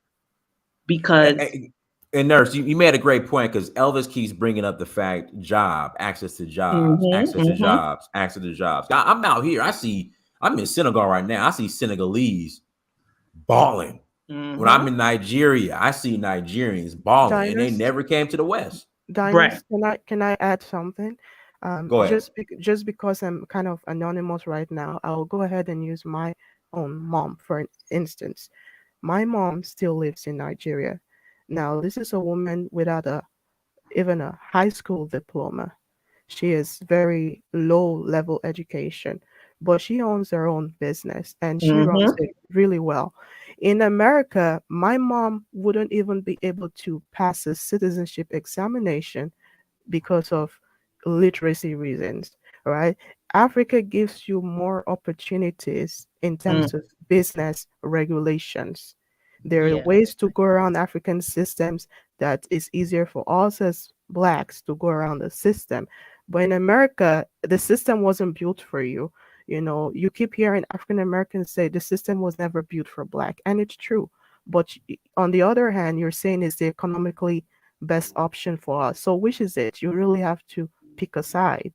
because And Nurse, you made a great point because Elvis keeps bringing up the fact access to jobs, access to jobs, access to jobs. I'm out here. I'm in Senegal right now. I see Senegalese balling. When I'm in Nigeria, I see Nigerians balling, and they never came to the West. Diners, can I add something? Go ahead. Just because I'm kind of anonymous right now, I'll go ahead and use my own mom for instance. My mom still lives in Nigeria. Now, this is a woman without even a high school diploma. She is very low level education, but she owns her own business and she runs it really well. In America, my mom wouldn't even be able to pass a citizenship examination because of literacy reasons, right? Africa gives you more opportunities in terms of business regulations. There are ways to go around African systems that is easier for us as blacks to go around the system. But in America, the system wasn't built for you. You know, you keep hearing African Americans say the system was never built for black, and it's true. But on the other hand, you're saying it's the economically best option for us. So which is it? You really have to pick a side.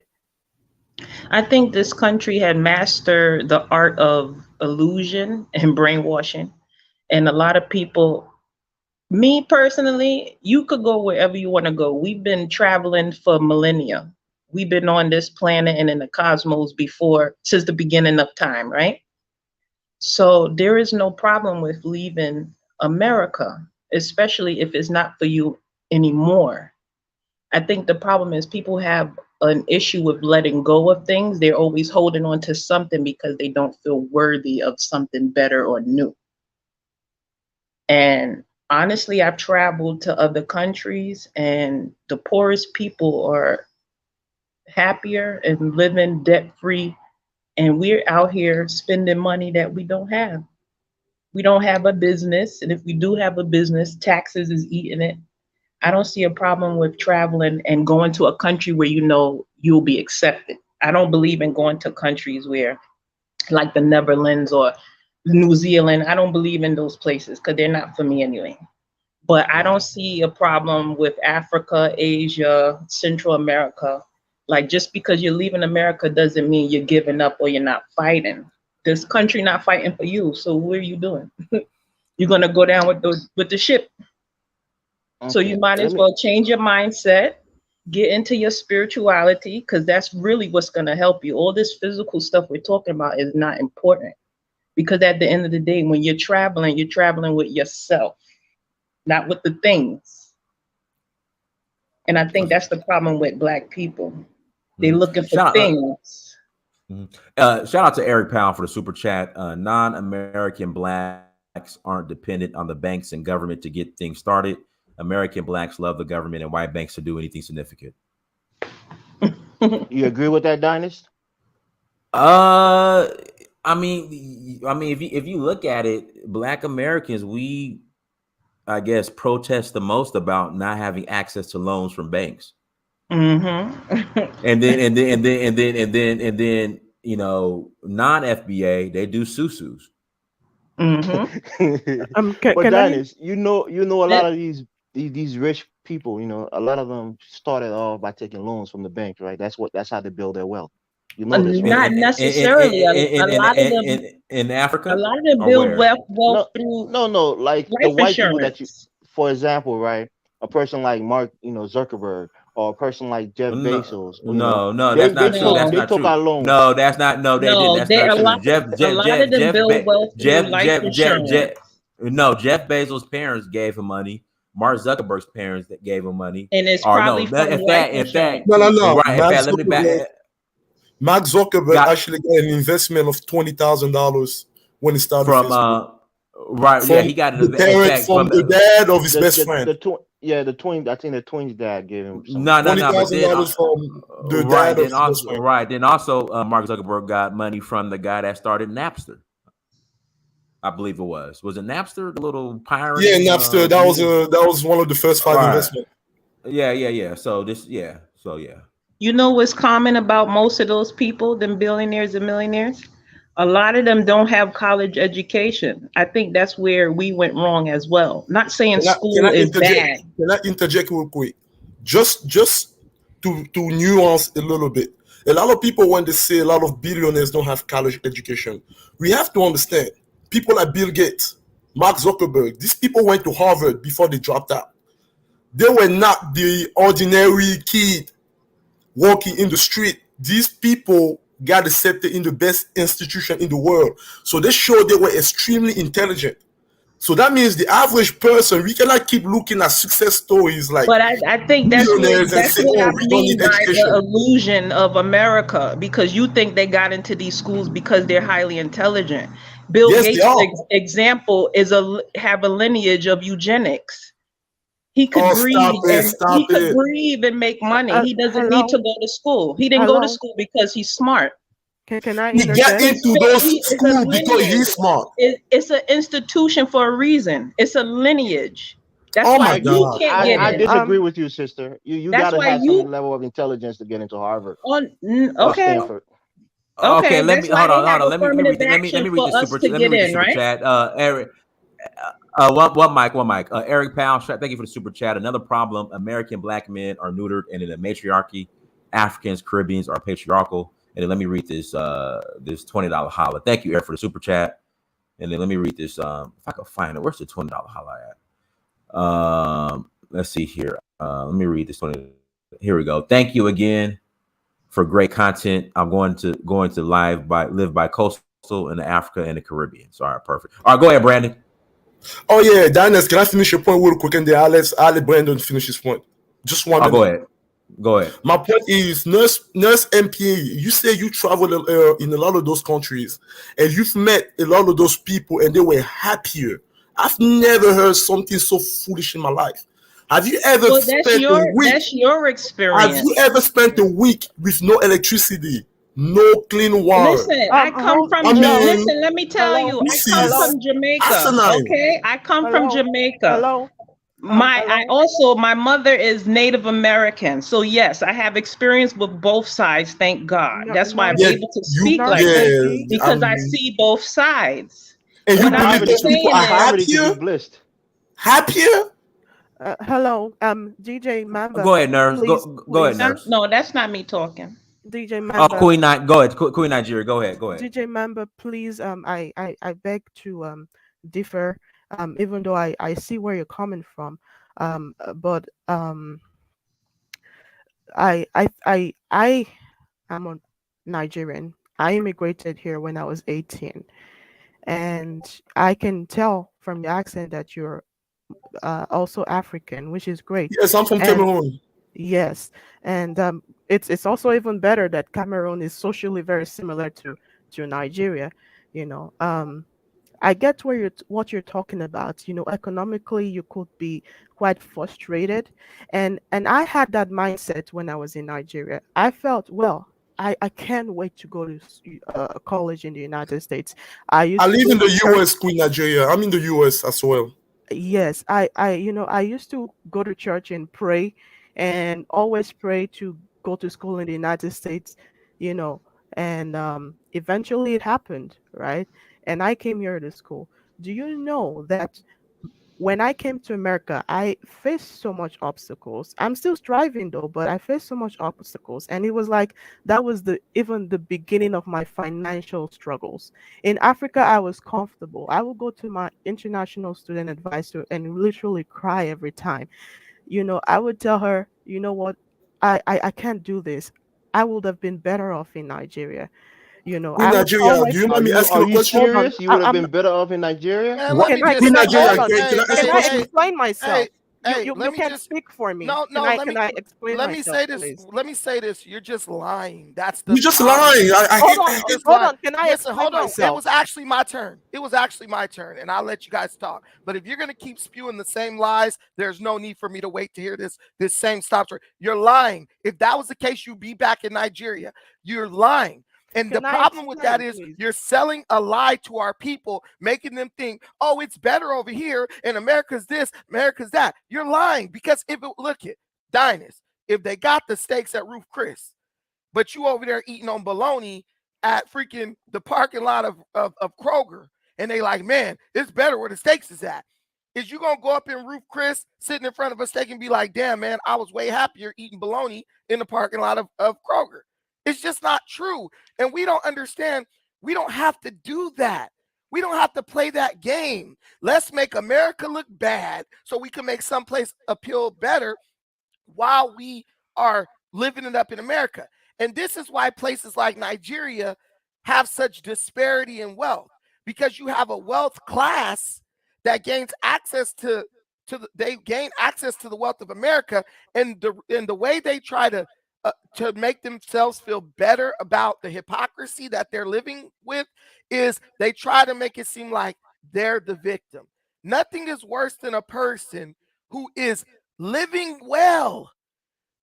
I think this country had mastered the art of illusion and brainwashing. And a lot of people, me personally, you could go wherever you want to go. We've been traveling for millennia. We've been on this planet and in the cosmos since the beginning of time, right? So there is no problem with leaving America, especially if it's not for you anymore. I think the problem is people have an issue with letting go of things. They're always holding on to something because they don't feel worthy of something better or new. And honestly, I've traveled to other countries and the poorest people are happier and living debt-free. And we're out here spending money that we don't have. We don't have a business. And if we do have a business, taxes is eating it. I don't see a problem with traveling and going to a country where you know you'll be accepted. I don't believe in going to countries where, like the Netherlands or New Zealand, I don't believe in those places because they're not for me anyway. But I don't see a problem with Africa, Asia, Central America. Like, just because you're leaving America doesn't mean you're giving up or you're not fighting. This country not fighting for you. So what are you doing? You're gonna go down with the ship. Okay. So you might as well change your mindset, get into your spirituality, because that's really what's gonna help you. All this physical stuff we're talking about is not important. Because at the end of the day, when you're traveling with yourself, not with the things. And I think that's the problem with Black people. They're looking for things. Shout out to Eric Powell for the super chat. Non-American Blacks aren't dependent on the banks and government to get things started. American Blacks love the government and white banks to do anything significant. You agree with that, Dynast? I mean, if you look at it, Black Americans, we, I guess, protest the most about not having access to loans from banks. Mm-hmm. and then, you know, non-FBA, they do susus. Mm-hmm. But Dynast, you know, a lot of these rich people, you know, a lot of them started off by taking loans from the banks, right? That's how they build their wealth. You know this, right? Not necessarily. A lot of them in Africa. A lot of them build wealth through no, like the white people that you, for example, right? A person like Mark, you know, Zuckerberg, or a person like Jeff Bezos. They took our loans. No, that's not. No, they didn't. That's not true. Jeff Bezos' parents gave him money. Mark Zuckerberg's parents that gave him money. And it's probably No. Right, Mark Zuckerberg actually got an investment of $20,000 when he started Facebook. He got an investment from the dad of his best friend. The twin. I think the twins' dad gave him $20,000 from the dad of his best friend. Right. Then also, Mark Zuckerberg got money from the guy that started Napster. I believe it was. Was it Napster? The little pirate. Yeah, Napster. That was one of the first 5 investments. Yeah. So You know what's common about most of those people, them billionaires and millionaires? A lot of them don't have college education. I think that's where we went wrong as well. Not saying Can school I is interject? bad. Can I interject real quick? Just to nuance a little bit. A lot of people, when they say a lot of billionaires don't have college education, we have to understand people like Bill Gates, Mark Zuckerberg, these people went to Harvard before they dropped out. They were not the ordinary kid walking in the street. These people got accepted in the best institution in the world. So they showed they were extremely intelligent. So that means the average person, we cannot keep looking at success stories like But I think that's billionaires and say, what oh, I we don't mean need by the education. illusion of America, because you think they got into these schools because they're highly intelligent. Bill Yes, they Gates, are. for example, have a lineage of eugenics. He could Oh, breathe stop it. breathe and make money. He doesn't need to go to school. He didn't go to Hello? school because he's smart. Can I He get interject? into those It's a schools because lineage. he's smart. It's an institution for a reason. It's a lineage. That's Oh why my you God. can't get I in. disagree with you, sister. You That's got to why have you some level of intelligence to get into Harvard or okay. Stanford. Okay, let that's me why hold they on. have Let me affirmative read action this for us super to let me get read the in, super right? chat. Eric, what Mike? Eric Powell, thank you for the super chat. Another problem: American black men are neutered and in a matriarchy. Africans, Caribbeans are patriarchal. And then let me read this this $20 holla. Thank you, Eric, for the super chat. And then let me read this. If I can find it, where's the $20 holla at? Let's see here. Let me read this 20. Here we go. Thank you again for great content. I'm going to live by coastal in Africa and the Caribbean. So, all right, perfect. All right, go ahead, Brandon. Oh yeah, Dynast, can I finish your point real quick, and then I'll let Brandon finish his point. Just 1 minute. Go ahead. My point is, nurse MPA. You say you travel in a lot of those countries, and you've met a lot of those people, and they were happier. I've never heard something so foolish in my life. Have you ever spent a week? That's your experience. Have you ever spent a week with no electricity, no clean water? Listen, I come from listen, let me tell you, I come from Jamaica. Okay? I come from Jamaica. My mother is Native American. So yes, I have experience with both sides, thank God. That's why I'm able to speak like this, because I see both sides. And you believe those people are happier? Happier? Hello, DJ Mamba. Go ahead, nurse. Go ahead, nurse. No, that's not me talking. DJ Mamba. Queen Nigeria. Go ahead. DJ Mamba, please. I beg to differ. Even though I see where you're coming from. But I am a Nigerian. I immigrated here when I was 18, and I can tell from your accent that you're also African, which is great. Yes, I'm from Cameroon. Yes, and it's also even better that Cameroon is socially very similar to Nigeria. I get what you're talking about. Economically, you could be quite frustrated, and I had that mindset when I was in Nigeria. I felt, well, I can't wait to go to college in the United States. I live in the U.S., Queen Nigeria. I'm in the U.S. as well. Yes, I used to go to church and pray, and always pray to go to school in the United States, and eventually it happened, right? And I came here to school. Do you know that when I came to America, I faced so much obstacles. I'm still striving though, but I faced so much obstacles. And it was like that was even the beginning of my financial struggles. In Africa, I was comfortable. I would go to my international student advisor and literally cry every time. I would tell her, you know what, I can't do this. I would have been better off in Nigeria. In Nigeria, do you mind me asking a question? Are you serious? You would have been better off in Nigeria? Can I explain myself? You can't speak for me. Can I explain let myself, me say this. please? Let me say this. You're just lying. That's the You're just lying. Hold on. Can I Listen, explain hold on. myself? It was actually my turn, and I'll let you guys talk. But if you're gonna keep spewing the same lies, there's no need for me to wait to hear this same stop story. You're lying. If that was the case, you'd be back in Nigeria. You're lying. And the problem with that is you're selling a lie to our people, making them think, oh, it's better over here and America's this, America's that. You're lying, because look at Dynast, if they got the steaks at Ruth Chris, but you over there eating on bologna, at freaking the parking lot of Kroger, and they like, man, it's better where the steaks is at. Is you gonna go up in Ruth Chris sitting in front of a steak and be like, damn, man, I was way happier eating bologna in the parking lot of Kroger? It's just not true. And we don't understand. We don't have to do that. We don't have to play that game. Let's make America look bad so we can make someplace appeal better while we are living it up in America. And this is why places like Nigeria have such disparity in wealth, because you have a wealth class that gains access they gain access to the wealth of America, and the way they try to make themselves feel better about the hypocrisy that they're living with is they try to make it seem like they're the victim. Nothing is worse than a person who is living well,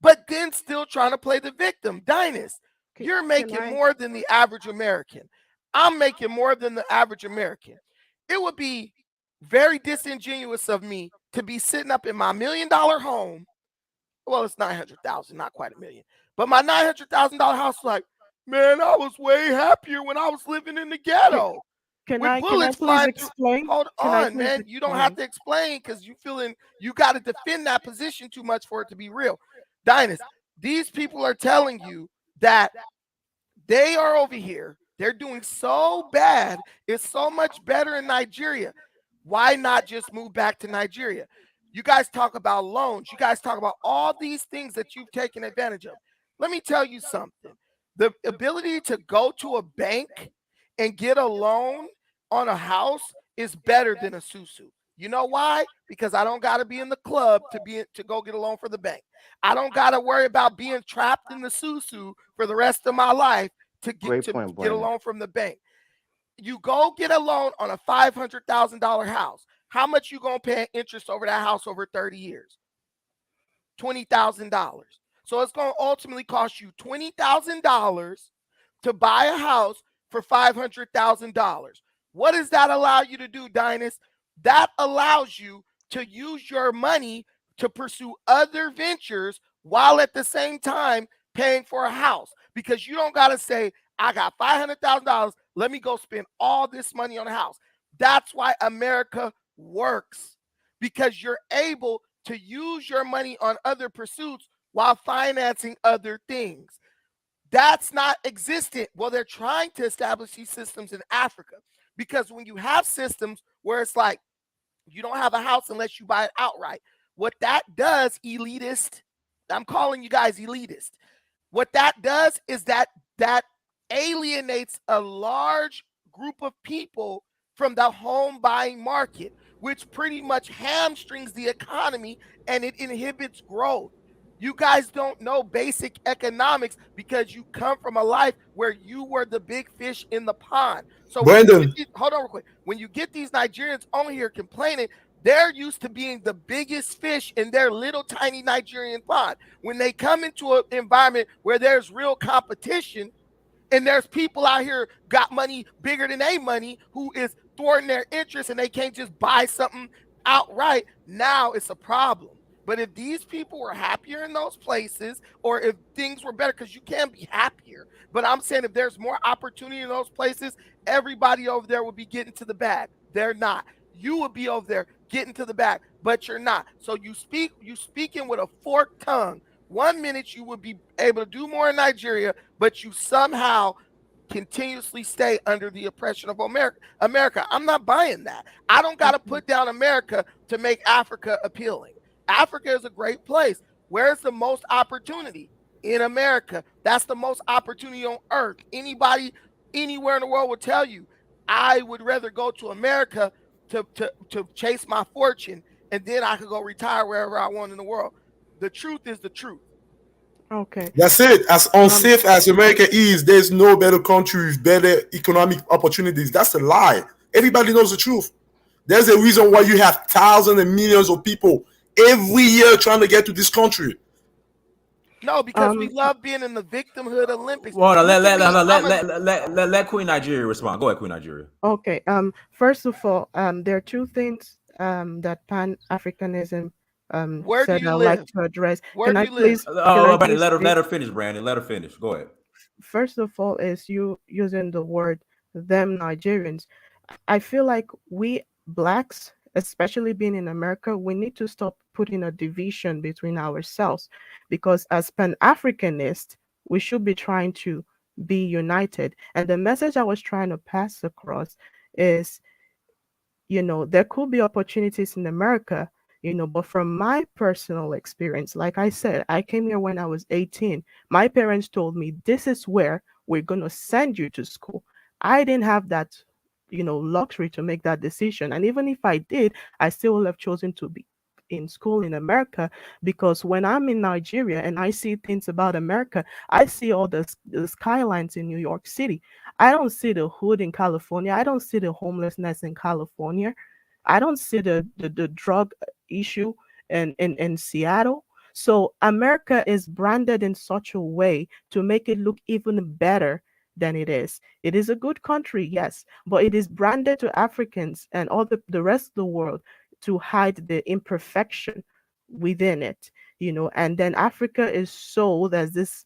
but then still trying to play the victim. Dynast, you're making more than the average American. I'm making more than the average American. It would be very disingenuous of me to be sitting up in my $1 million home. Well, it's 900,000, not quite $1 million, but my $900,000 house, like, man, I was way happier when I was living in the ghetto. Can I please explain? Hold on, man. You don't have to explain because you got to defend that position too much for it to be real. Dynast, these people are telling you that they are over here. They're doing so bad. It's so much better in Nigeria. Why not just move back to Nigeria? You guys talk about loans. You guys talk about all these things that you've taken advantage of. Let me tell you something. The ability to go to a bank and get a loan on a house is better than a susu. You know why? Because I don't got to be in the club to go get a loan for the bank. I don't got to worry about being trapped in the susu for the rest of my life to get a loan from the bank. You go get a loan on a $500,000 house. How much you gonna pay interest over that house over 30 years? $20,000. So it's gonna ultimately cost you $20,000 to buy a house for $500,000. What does that allow you to do, Dynast? That allows you to use your money to pursue other ventures while at the same time paying for a house, because you don't gotta say, I got $500,000. Let me go spend all this money on a house. That's why America works, because you're able to use your money on other pursuits while financing other things. That's not existent. Well, they're trying to establish these systems in Africa, because when you have systems where it's like you don't have a house unless you buy it outright, what that does, elitist, I'm calling you guys elitist. What that does is that alienates a large group of people from the home buying market, which pretty much hamstrings the economy and it inhibits growth. You guys don't know basic economics because you come from a life where you were the big fish in the pond. So Brandon, hold on real quick. When you get these Nigerians on here complaining, they're used to being the biggest fish in their little tiny Nigerian pond. When they come into an environment where there's real competition, and there's people out here got money bigger than they money who is thwarting their interest and they can't just buy something outright, now it's a problem. But if these people were happier in those places, or if things were better, because you can be happier, but I'm saying if there's more opportunity in those places, everybody over there would be getting to the bag. They're not. You would be over there getting to the bag, but you're not. So you speaking with a forked tongue. 1 minute you would be able to do more in Nigeria, but you somehow continuously stay under the oppression of America. I'm not buying that. I don't got to put down America to make Africa appealing. Africa is a great place. Where's the most opportunity? In America. That's the most opportunity on earth. Anybody, anywhere in the world will tell you, I would rather go to America to chase my fortune, and then I could go retire wherever I want in the world. The truth is the truth. Okay. That's it. As unsafe as America is, there's no better country with better economic opportunities. That's a lie. Everybody knows the truth. There's a reason why you have thousands and millions of people every year trying to get to this country. No, because we love being in the victimhood Olympics. Well, let Queen Nigeria respond. Go ahead, Queen Nigeria. Okay. First of all, there are two things that Pan-Africanism where said do you I'd live? like to address. Where Can do I you live? please? Let her finish, Brandon. Let her finish. Go ahead. first of all, is you using the word them Nigerians. I feel like we blacks, especially being in America, we need to stop putting a division between ourselves, because as Pan-Africanists, we should be trying to be united. And the message I was trying to pass across is, there could be opportunities in America, but from my personal experience, like I said, I came here when I was 18. My parents told me, this is where we're going to send you to school. I didn't have that, luxury to make that decision. And even if I did, I still would have chosen to be in school in America, because when I'm in Nigeria and I see things about America, I see all the skylines in New York City. I don't see the hood in California. I don't see the homelessness in California. I don't see the drug issue in Seattle. So America is branded in such a way to make it look even better than it is. It is a good country, yes, but it is branded to Africans and all the rest of the world to hide the imperfection within it, and then Africa is sold as this,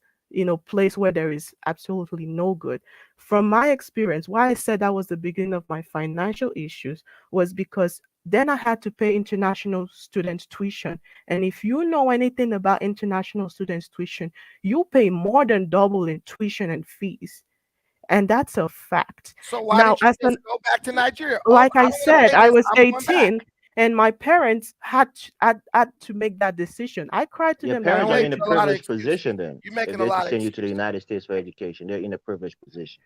place where there is absolutely no good. From my experience, why I said that was the beginning of my financial issues was because then I had to pay international students tuition. And if you know anything about international students tuition, you pay more than double in tuition and fees. And that's a fact. So why Now, didn't you just go back to Nigeria? like I I don't want to said, pay I this. was I'm going back. 18 and my parents had to make that decision. I cried to Your them that I parents are in wanted a to. A lot of privileged excuses. position then. You're If making a they're to lot of send you to the excuses. United States for education, they're in a privileged position.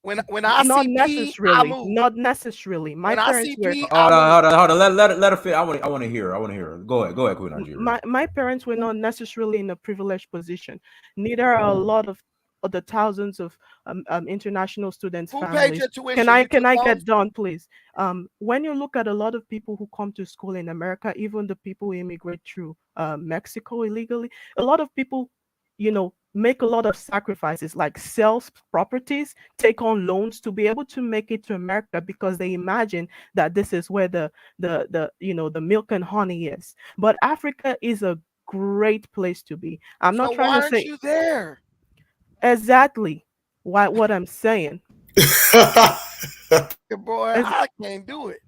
When I Not see P, I necessarily. move. Not necessarily. My When I see parents were P, I Hold on, move. hold on, hold on. Let her fit. I want to hear her. I want to hear her. Go ahead, Queen Nigeria. my parents were not necessarily in a privileged position. Neither are a lot of the thousands of international students' Who paid families. your Can tuition? I You can took I loans? get done, please? When you look at a lot of people who come to school in America, even the people who immigrate through Mexico illegally, a lot of people, make a lot of sacrifices, like sell properties, take on loans to be able to make it to America because they imagine that this is where the milk and honey is. But Africa is a great place to be. I'm not So trying why to aren't say you there? exactly what I'm saying. Boy, Is I can't do it.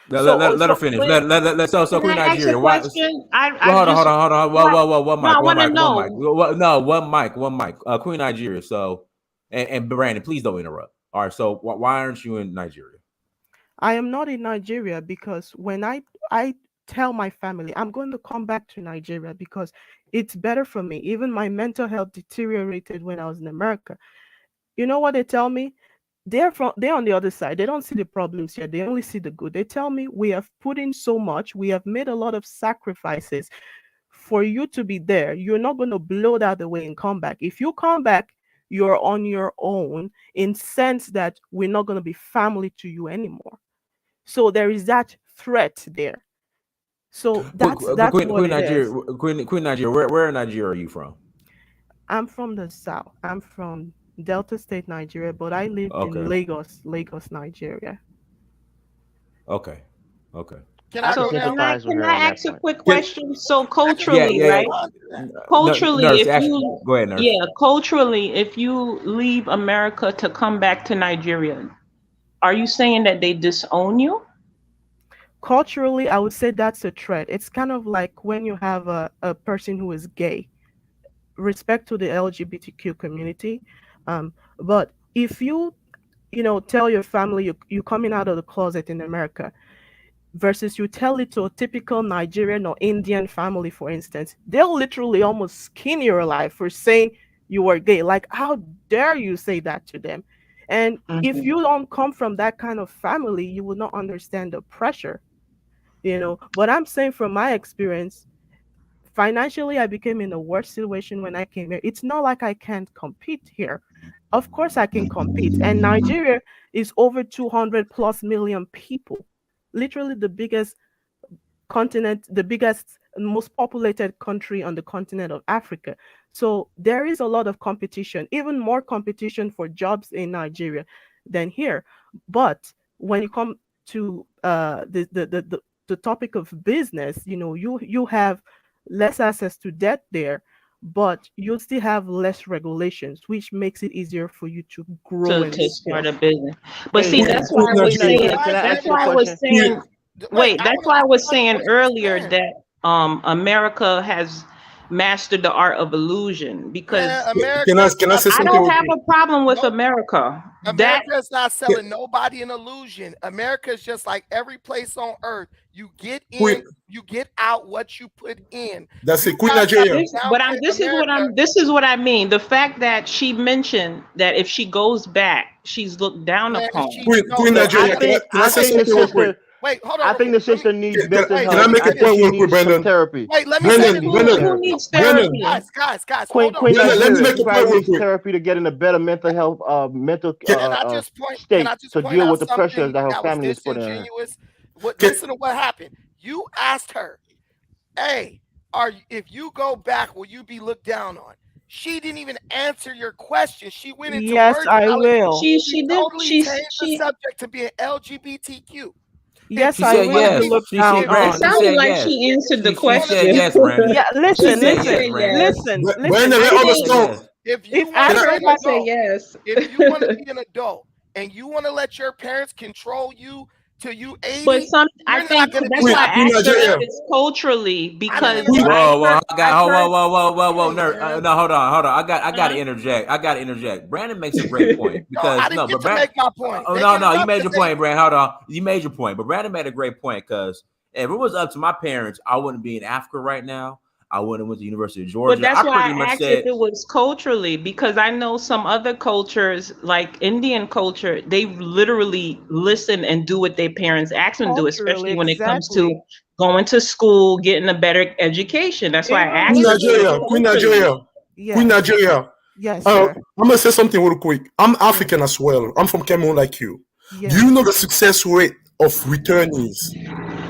Let her finish. Wait, So can Queen I ask a Nigeria. Why? question? Well, I just hold on. why, One no, I mic, want to one mic. know. No, one mic. Queen Nigeria. So, and Brandon, please don't interrupt. All right. So, why aren't you in Nigeria? I am not in Nigeria because when I tell my family I'm going to come back to Nigeria because it's better for me. Even my mental health deteriorated when I was in America. You know what they tell me? They're on the other side. They don't see the problems here. They only see the good. They tell me we have put in so much. We have made a lot of sacrifices for you to be there. You're not going to blow that away and come back. If you come back, you're on your own in sense that we're not going to be family to you anymore. So there is that threat there. So that's what Queen it Nigeria. is. Queen Nigeria. Where in Nigeria are you from? I'm from the south. I'm from Delta State, Nigeria, but I lived in Okay. Lagos, Nigeria. Okay. Okay. Can I I can So go now? sympathize with can her I on that ask a point. quick question? So Yeah. culturally, Yeah. right? Yeah. Culturally, Nurse. if Actually, you go ahead, Nurse. yeah, culturally, if you leave America to come back to Nigeria, are you saying that they disown you? Culturally, I would say that's a threat. It's kind of like when you have a person who is gay, respect to the LGBTQ community. But if you tell your family you're coming out of the closet in America, versus you tell it to a typical Nigerian or Indian family, for instance, they'll literally almost skin your life for saying you are gay. Like, how dare you say that to them? And if Mhm. you don't come from that kind of family, you will not understand the pressure. But I'm saying from my experience, financially, I became in a worse situation when I came here. It's not like I can't compete here. Of course, I can compete. And Nigeria is over 200 plus million people, literally the biggest continent, the biggest, most populated country on the continent of Africa. So there is a lot of competition, even more competition for jobs in Nigeria than here. But when you come to the topic of business, you have less access to debt there. but you still have less regulations, which makes it easier for you to grow in to skill. start a business. But Hey, see, Queen, that's Queen why I was Nigeria. saying. can I That's ask you a why I was question? saying. Wait, Wait, that's why I was saying earlier that America has mastered the art of illusion, because Man, America Can I say I something don't real have quick? a problem with Nope. America. That America is not Can, selling nobody an illusion. America is just like every place on earth. You get Queen, in, you get out what you put in. that's it. You Queen guys got Nigeria. to this, but downplay I'm America. this is what I mean. The fact that she mentioned that if she goes back, she's looked down Man, upon. Queen So Nigeria. Can I I say think the something real quick? sister Wait, hold I on real think the quick. sister needs Can, mental Wait, can I health. let me make I a say think this. point she real quick, needs some Brandon? therapy. Wait, let me say Brandon, this. Who Therapy. needs Brandon, therapy? Guys, Queen hold on. Queen Let me Nigeria. make She a probably point real needs quick. therapy to get in a better mental health Can, Can I state just to point deal out with the pressures something that her that was family is putting on her. disingenuous? can, Listen to what happened. You asked her, "Hey, if you go back, will you be looked down on?" She didn't even answer your question. She went into Yes, word I salad. will. She She did totally changed the subject to being LGBTQ. If Yes, She you I said will want to be yes. be, looked She down said, if It Brandon, you she on. want, sounded said like yes. she answered the if you She want to said be, question. yes, Brandon. Yeah, She She listen, said did yes, listen, say Brandon. yes. listen, listen. Brandon, I let She others told did. you talk. Yes. if you if want to Can I? after be if an I Say adult, yes. if you want to be an adult and you want to let your parents control you till you But 80, I you're not think going to be that's why Queen, happy. I Queen asked her if Nigeria. it's culturally, I didn't because Queen, interrupt I've you. Whoa, I've heard, whoa, Dang, nerd. man. No, hold on. I got to huh? interject. Brandon makes a great point No, I because didn't no, get but to Brandon. make my point. Oh They no, you made interrupted your me. point, Brandon. Hold on, you made your point, but Brandon made a great point because if it was up to my parents, I wouldn't be in Africa right now. I wouldn't have went to the University of But Georgia. that's I why pretty I much asked if said, it was culturally, because I know some other cultures, like Indian culture, they literally listen and do what their parents ask them to do, culturally, especially when it comes to exactly. going to school, getting a better education. That's why I Even asked Queen her if it was Nigeria. listening. Queen culturally. Nigeria. Queen Yes, Nigeria. yes, sir. I'm gonna say something real quick. I'm Yes, African as well. I'm from Cameroon, like you. Do you know yes. the success rate of returnees?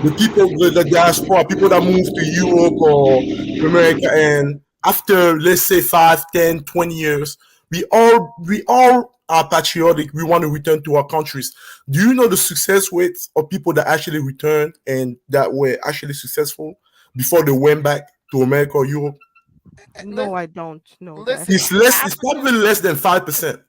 The people, the diaspora, people that move to Europe or America, and after let's say 5, 10, 20 years, we all are patriotic. We want to return to our countries. Do you know the success rates of people that actually returned and that were actually successful before they went back to America or Europe? No, I don't know that. Listen, It's probably less than 5%.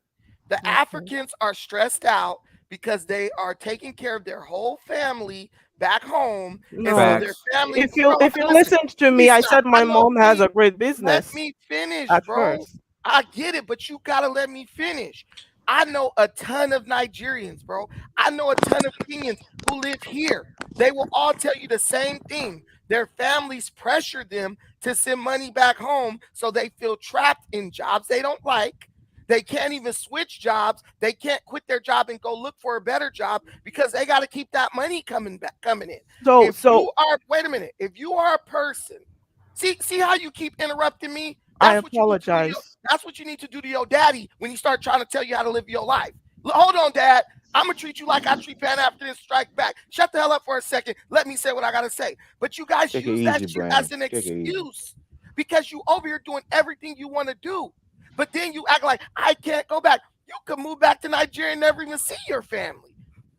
the Okay. Africans are stressed out because they are taking care of their whole family back home, and so No. their facts. family. If you Listen, listened to me, please I stop. said I my know. mom has a great Let business me finish, at bro. first. I get it, but you gotta let me finish. I know a ton of Nigerians, bro. I know a ton of Kenyans who live here. They will all tell you the same thing. Their families pressure them to send money back home, so they feel trapped in jobs they don't like. They can't even switch jobs. They can't quit their job and go look for a better job because they got to keep that money coming in. So If so you are, wait a minute, if you are a person, see how you keep interrupting me? I That's what you need to do. apologize. That's what you need to do to your daddy when he start trying to tell you how to live your life. Hold on, Dad. I'm gonna treat you like I treat Pan African Strike Back. Shut the hell up for a second. Let me say what I gotta say. But you guys Take it use that easy, shit as Brandon. an Take it easy. excuse because you over here doing everything you want to do. But then you act like I can't go back. You can move back to Nigeria and never even see your family.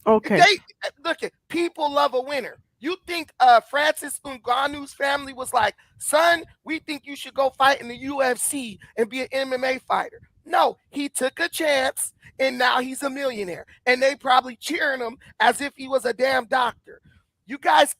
Okay. They look at people love a winner. You think Francis Ngannou's family was like, son, we think you should go fight in the UFC and be an MMA fighter. No, he took a chance and now he's a millionaire. And they probably cheering him as if he was a damn doctor. You guys,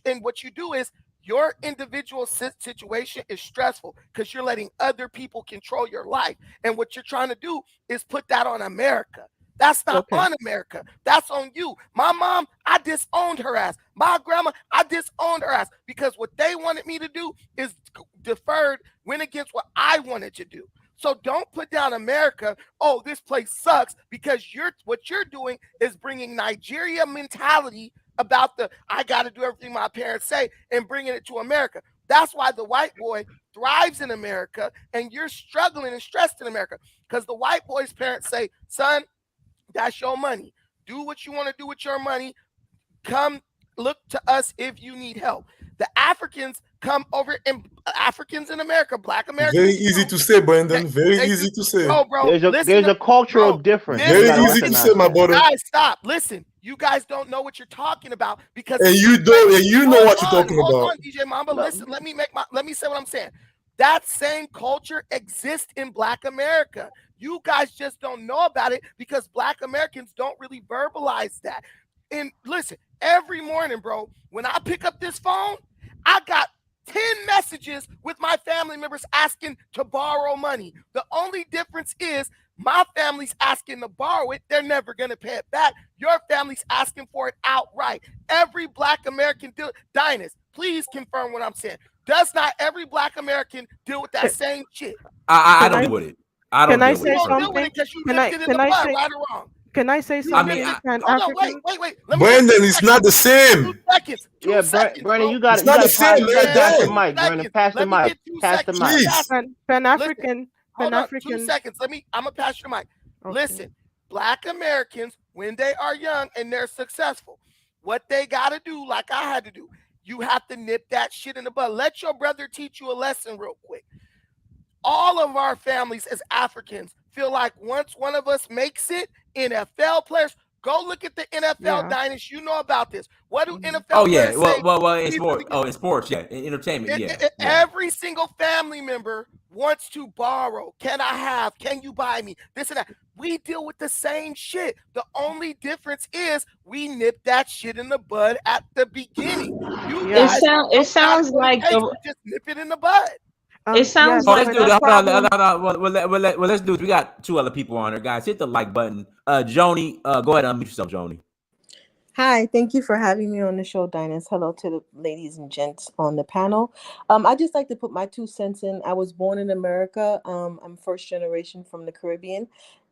and what you do is your individual situation is stressful because you're letting other people control your life. And what you're trying to do is put that on America. That's not Okay. on America. That's on you. My mom, I disowned her ass. My grandma, I disowned her ass because what they wanted me to do is deferred, went against what I wanted to do. So don't put down America. Oh, this place sucks because what you're doing is bringing Nigeria mentality about the I got to do everything my parents say and bringing it to America. That's why the white boy thrives in America and you're struggling and stressed in America because the white boy's parents say, son, that's your money. Do what you want to do with your money. Come look to us if you need help. The Africans come over, and Africans in America, Black Very Americans easy too. to say, Brandon. Very They easy do, to say. bro. There's a cultural Bro, difference. You Very listen, gotta easy to say, recognize my that. brother. guys, stop. Listen, you guys don't know what you're talking about because And it's you don't, and you know hold what you're talking hold about. on, DJ Mamba. No, Listen, let me say what I'm saying. That same culture exists in Black America. You guys just don't know about it because Black Americans don't really verbalize that. And listen, every morning, bro, when I pick up this phone, I got 10 messages with my family members asking to borrow money. The only difference is my family's asking to borrow it. They're never going to pay it back. Your family's asking for it outright. Every Black American deal, Dynast, please confirm what I'm saying. Does not every Black American deal with that same shit? I don't deal with it. I don't Can I deal with say it. You don't deal something? with it because you Can nipped I it in can the I bud, say right or wrong. can I say You something? nipped it. Pan Hold on, African. wait. Let me Brandon, it's not the 2 same. seconds. 2 Yeah, seconds, Brandon, bro. you got It's you not got the to pass. same. You got to Let pass the them. mic, Brandon. Pass the Let me mic. get 2 Pass the seconds. mic. Please. Pan Listen, African. hold Pan on, 2 African. seconds. I'm gonna pass you the mic. Okay. Listen, Black Americans, when they are young and they're successful, what they gotta do, like I had to do, you have to nip that shit in the bud. Let your brother teach you a lesson real quick. All of our families as Africans feel like once one of us makes it, NFL players, go look at the NFL, Yeah. Dynast. You know about this. What do NFL Oh yeah, players say? well, in These sport, in sports, yeah, in entertainment, yeah. Every single family member wants to borrow. Can I have? Can you buy me? This and that. We deal with the same shit. The only difference is we nip that shit in the bud at the beginning. You Yeah. guys It sounds like just nip it in the bud. it sounds Oh, like let's do it. the Hold on, problem. let's do it. We got 2 other people on here, guys. Hit the like button. Joni, go ahead and unmute yourself, Joni. Hi, thank you for having me on the show, Dynast. Hello to the ladies and gents on the panel. I just like to put my 2 cents in. I was born in America. I'm first generation from the Caribbean,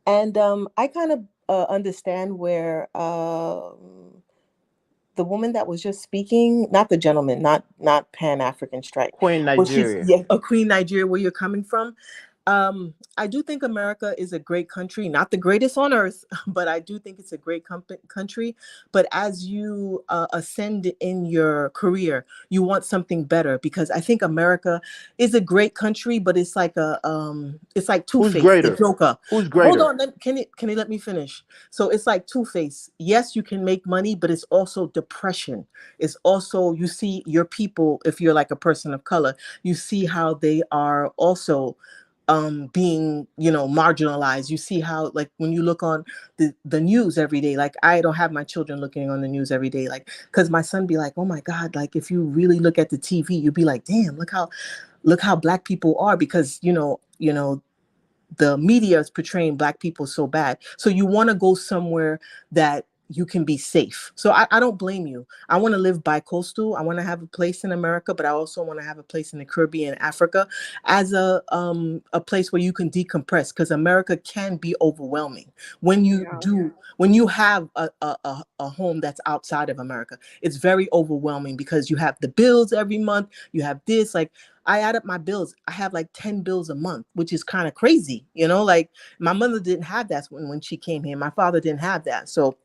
and I kind of understand where the woman that was just speaking, not the gentleman, not Pan-African strike, Queen but she's Nigeria. a Queen Nigeria, where you're coming from. I do think America is a great country, not the greatest on earth, but I do think it's a great country. But as you ascend in your career, you want something better, because I think America is a great country, but it's like it's like Who's Two-Face, the greater? Joker. Who's Hold greater? on, can you let me finish? So it's like Two-Face. Yes, you can make money, but it's also depression. It's also, you see your people, if you're like a person of color, you see how they are also being marginalized. You see how, like, when you look on the news every day, like I don't have my children looking on the news every day, like, because my son be like, oh my God, like if you really look at the TV, you'd be like, damn, look how Black people are, because the media is portraying Black people so bad. So you want to go somewhere that you can be safe. So I don't blame you. I want to live bi-coastal. I want to have a place in America, but I also want to have a place in the Caribbean, Africa, as a place where you can decompress, because America can be overwhelming when you when you have a home that's outside of America. It's very overwhelming because you have the bills every month. You have this, like, I add up my bills. I have like 10 bills a month, which is kind of crazy. Like my mother didn't have that when she came here. My father didn't have that. So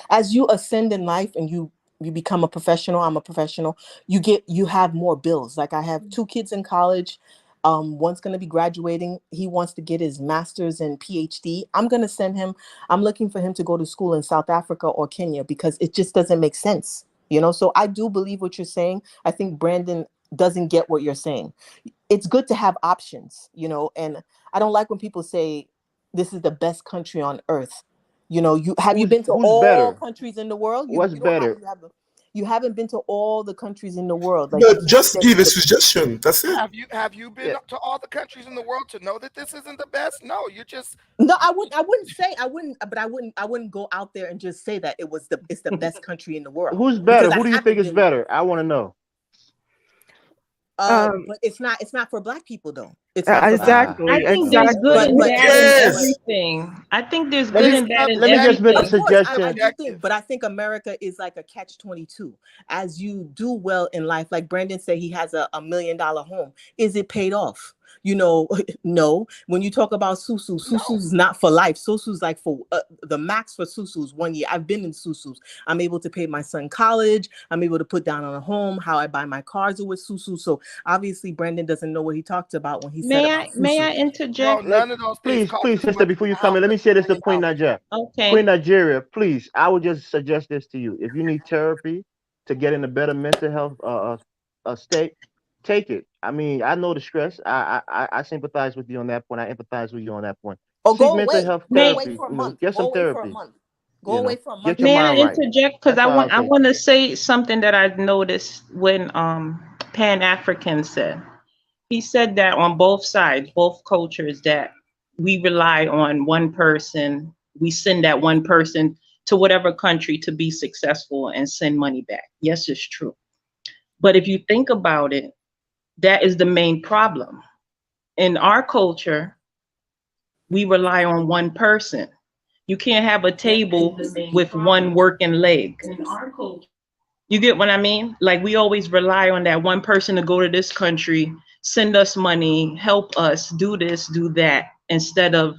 as you ascend in life and you become a professional, I'm a professional, you have more bills. Like I have 2 kids in college. One's going to be graduating. He wants to get his master's and PhD. I'm going to send him. I'm looking for him to go to school in South Africa or Kenya, because it just doesn't make sense. So I do believe what you're saying. I think Brandon doesn't get what you're saying. It's good to have options, and I don't like when people say this is the best country on earth. You been to Who's all better? countries in the world? What's better? You haven't been to all the countries in the world. Like, you But can't just say give a suggestion. That's it. Have you been to all the countries in the world to know that this isn't the best? No, you're just no. I wouldn't go out there and just say that it's the best country in the world. Who's better? Because Who do you think is better? I want to know. But it's not for Black people though. It's not for Exactly. I think there's good and But bad in Yes. everything. I think there's Let good me and bad in let me just make a everything. of course, I suggestion. do think, but I think America is like a catch-22. As you do well in life, like Brandon said, he has a $1 million home. Is it paid off? No. When you talk about Susu's not for life. Susu's like for the max for Susu's 1 year. I've been in Susu's. I'm able to pay my son college. I'm able to put down on a home. How I buy my cars are with Susu. So obviously Brandon doesn't know what he talked about when he said about Susu. May I interject? bro. None of those things. Please, sister, before you come in, let me say this to Queen Nigeria. Okay. Queen Nigeria, please, I would just suggest this to you. If you need therapy to get in a better mental health state, take it. I mean, I know the stress. I sympathize with you on that point. I empathize with you on that point. Or Seek go mental away. health Go away therapy. for a You know, month. get Go some away for a therapy. month. Go You away know, for a month get your May and I mind right. interject? Because That's how I I take want it. to say something that I noticed when Pan African said. He said that on both sides, both cultures, that we rely on one person. We send that one person to whatever country to be successful and send money back. Yes, it's true. But if you think about it, that is the main problem. In our culture, we rely on one person. You can't have a table with one working leg. You get what I mean? Like we always rely on that one person to go to this country, send us money, help us do this, do that, instead of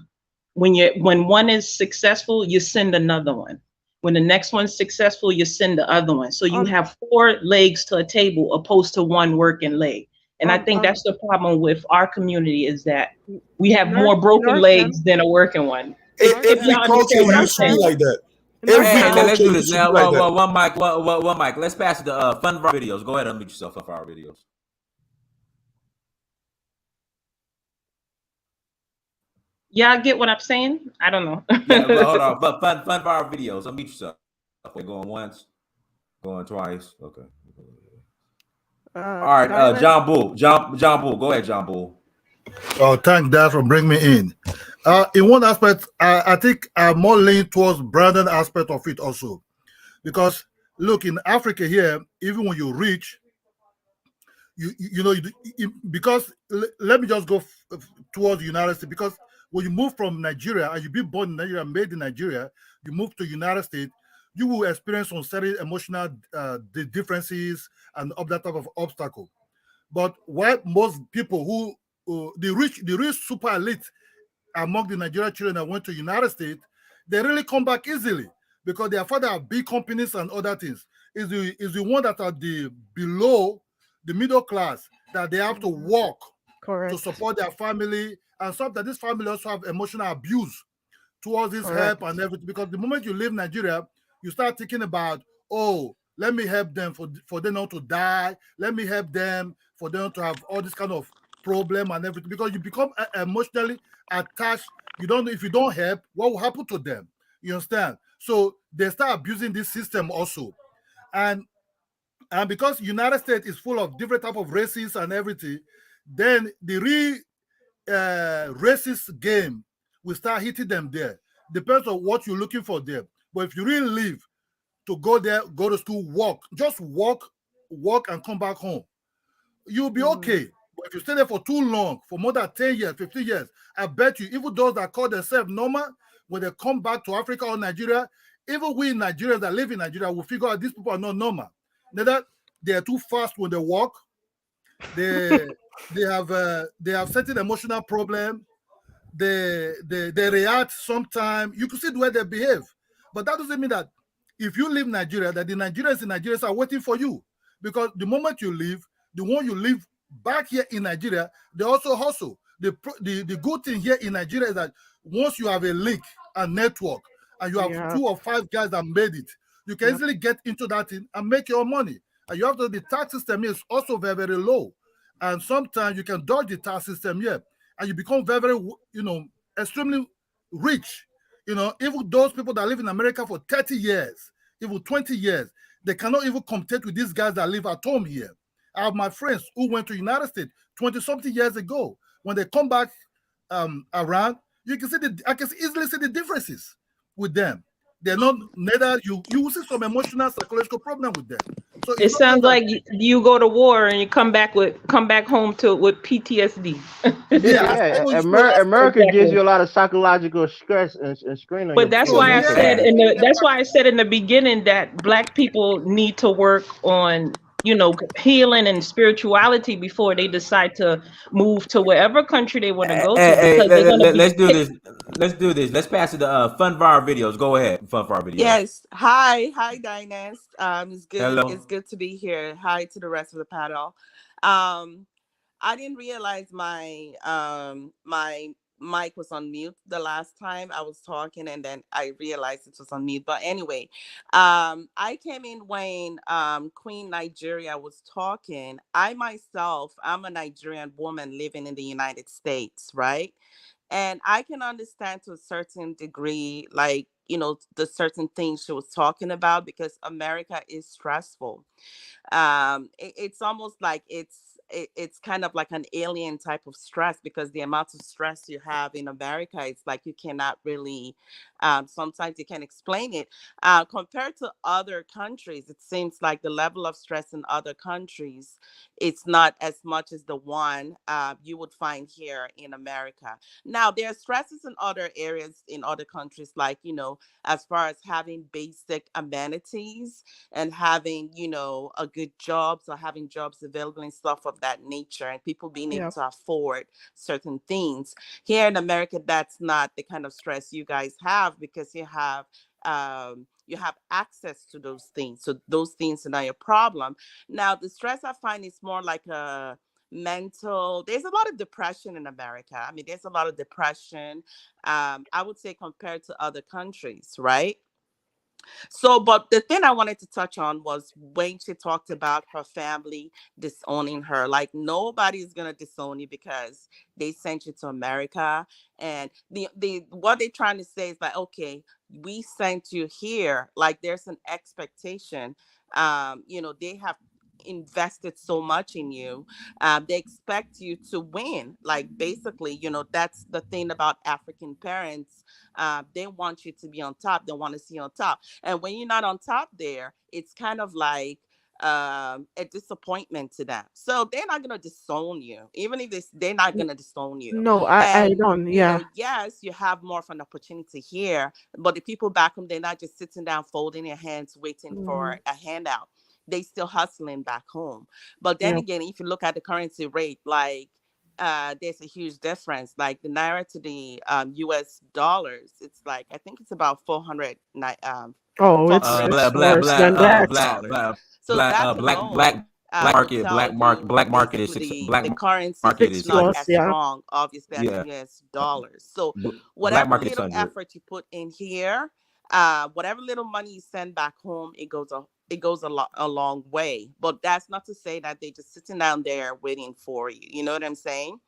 when one is successful, you send another one. When the next one's successful, you send the other one. So you have 4 legs to a table opposed to one working leg. And I think that's the problem with our community is that we have more broken legs than a working one. If Every y'all culture understand what I'm used to be saying. like that. Every Hey, let's culture do this used to now. be like that. One mic. Let's pass it to Fun for Our Videos. Go ahead and unmute yourself, Fun for Our Videos. Y'all get what I'm saying? I don't know. Yeah, but hold on. But fun for Our Videos. Unmute yourself. We're going once, going twice. Okay. All right, John Bull. John Bull. Go ahead, John Bull. Oh, thank Dad for bringing me in. In one aspect, I think I'm more leaning towards Brandon aspect of it also, because look, in Africa here, even when you reach, because let me just go towards the United States, because when you move from Nigeria and you be born in Nigeria, made in Nigeria, you move to United States, you will experience some certain emotional differences and of that type of obstacle. But why most people who the rich super elite among the Nigerian children that went to United States, they really come back easily because their father have big companies and other things. Is the one that are the below the middle class that they have to work to support their family, and sometimes this family also have emotional abuse towards this help and everything. Because the moment you leave Nigeria, you start thinking about, oh, let me help them for them not to die. Let me help them for them to have all this kind of problem and everything. Because you become emotionally attached. You don't know if you don't help, what will happen to them? You understand? So they start abusing this system also. And because United States is full of different type of races and everything, then the racist game will start hitting them there. Depends on what you're looking for there. But if you really live to go there, go to school, just walk and come back home, you'll be okay. But if you stay there for too long, for more than 10 years, 15 years, I bet you, even those that call themselves normal, when they come back to Africa or Nigeria, even we Nigerians that live in Nigeria will figure out these people are not normal. That they are too fast when they walk. They have certain emotional problem. They react sometimes. You can see the way they behave, but that doesn't mean that if you leave Nigeria, that the Nigerians in Nigeria are waiting for you, because the moment you leave, the one you leave back here in Nigeria, they also hustle. The good thing here in Nigeria is that once you have a link and network and you have 2 or 5 guys that made it, you can easily get into that thing and make your money. And you have to, the tax system is also very, very low. And sometimes you can dodge the tax system here and you become very, very, extremely rich. Even those people that live in America for 30 years, even 20 years, they cannot even compete with these guys that live at home here. I have my friends who went to the United States 20-something years ago. When they come back around, you can see I can easily see the differences with them. They're not, neither you will see some emotional, psychological problem with them. So it sounds like you go to war and you come back home with PTSD. Yeah, America gives you a lot of psychological stress and strain on But your. that's why I said in the beginning that Black people need to work on healing and spirituality before they decide to move to wherever country they want to go to, because they're going to be. Let's do this. Let's do this. Let's pass it to Fun for Our Videos. Go ahead, Fun for Our Videos. Yes. Hi, Dynast. It's good. Hello. It's good to be here. Hi to the rest of the panel. I didn't realize my mic was on mute the last time I was talking, and then I realized it was on mute. But anyway, I came in when Queen Nigeria was talking. I myself, I'm a Nigerian woman living in the United States, right? And I can understand to a certain degree, like, the certain things she was talking about, because America is stressful. It's almost like it's kind of like an alien type of stress, because the amount of stress you have in America, it's like you cannot really, sometimes you can explain it. Compared to other countries, it seems like the level of stress in other countries, it's not as much as the one you would find here in America. Now, there are stresses in other areas in other countries, like, as far as having basic amenities and having, a good jobs, or having jobs available and stuff of that nature, and people being able Yeah. to afford certain things. Here in America, that's not the kind of stress you guys have, because you have access to those things. So those things are not your problem. Now, the stress I find is more like a mental. There's a lot of depression in America. I mean, there's a lot of depression. I would say, compared to other countries, right? So, but the thing I wanted to touch on was when she talked about her family disowning her. Like, nobody's gonna disown you because they sent you to America. And the what they're trying to say is like, okay, we sent you here. Like, there's an expectation. They have invested so much in you. They expect you to win. Like, basically, that's the thing about African parents. They want you to be on top. They want to see you on top. And when you're not on top there, it's kind of like a disappointment to them. So they're not gonna disown you, even if they're not gonna disown you. No, I And don't. Yeah. yes, you have more of an opportunity here, but the people back home, they're not just sitting down, folding their hands, waiting for Mm, a handout. They still hustling back home. But then yeah. again, if you look at the currency rate, like, there's a huge difference. Like, the naira to the US dollars, it's like, I think it's about 400 Oh, four it's hundred it's worse than that. US dollars. So that alone would tell you black market is basically the currency market is is Six not plus. six. as Yeah. strong, obviously, as Yeah, US dollars. So black whatever market is little 100. effort you put in here, whatever little money you send back home, it goes a long way. But that's not to say that they're just sitting down there waiting for you. You know what I'm saying?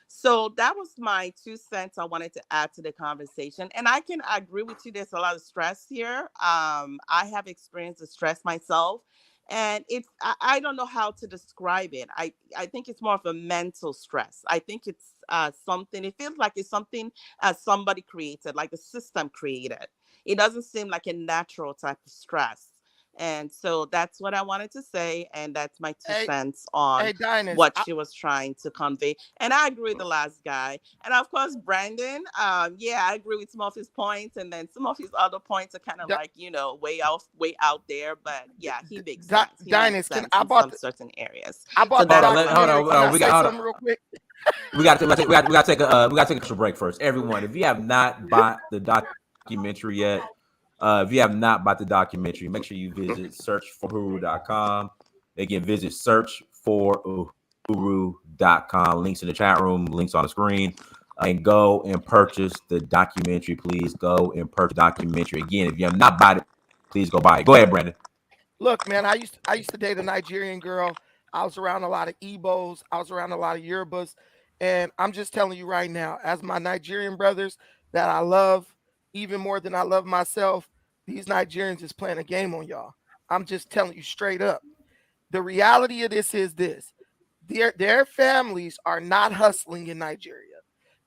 So that was my 2 cents I wanted to add to the conversation. And I can agree with you. There's a lot of stress here. I have experienced the stress myself. And I don't know how to describe it. I think it's more of a mental stress. I think it's something, it feels like it's something somebody created, like the system created. It doesn't seem like a natural type of stress. And so that's what I wanted to say. And that's my two Hey, cents on hey, Dynas, what she was trying to convey. And I agree with the last guy. And of course, Brandon, yeah, I agree with some of his points. And then some of his other points are kind of like, way out there. But yeah, he makes sense. He makes Dynas, sense in some certain areas. I So bought the Hold on, that's what I hold wanted documentary. on, to hold Can I on. say. We say got something real quick? we got to take a break first. Everyone, if you have not bought the documentary yet, if you have not bought the documentary, make sure you visit searchforuru.com. Again, visit searchforuru.com. Links in the chat room, links on the screen. And go and purchase the documentary. Please go and purchase the documentary. Again, if you have not bought it, please go buy it. Go ahead, Brandon. Look, man, I used to date a Nigerian girl. I was around a lot of Igbos. I was around a lot of Yorubas, and I'm just telling you right now, as my Nigerian brothers that I love even more than I love myself, these Nigerians is playing a game on y'all. I'm just telling you straight up. The reality of this is this: their families are not hustling in Nigeria.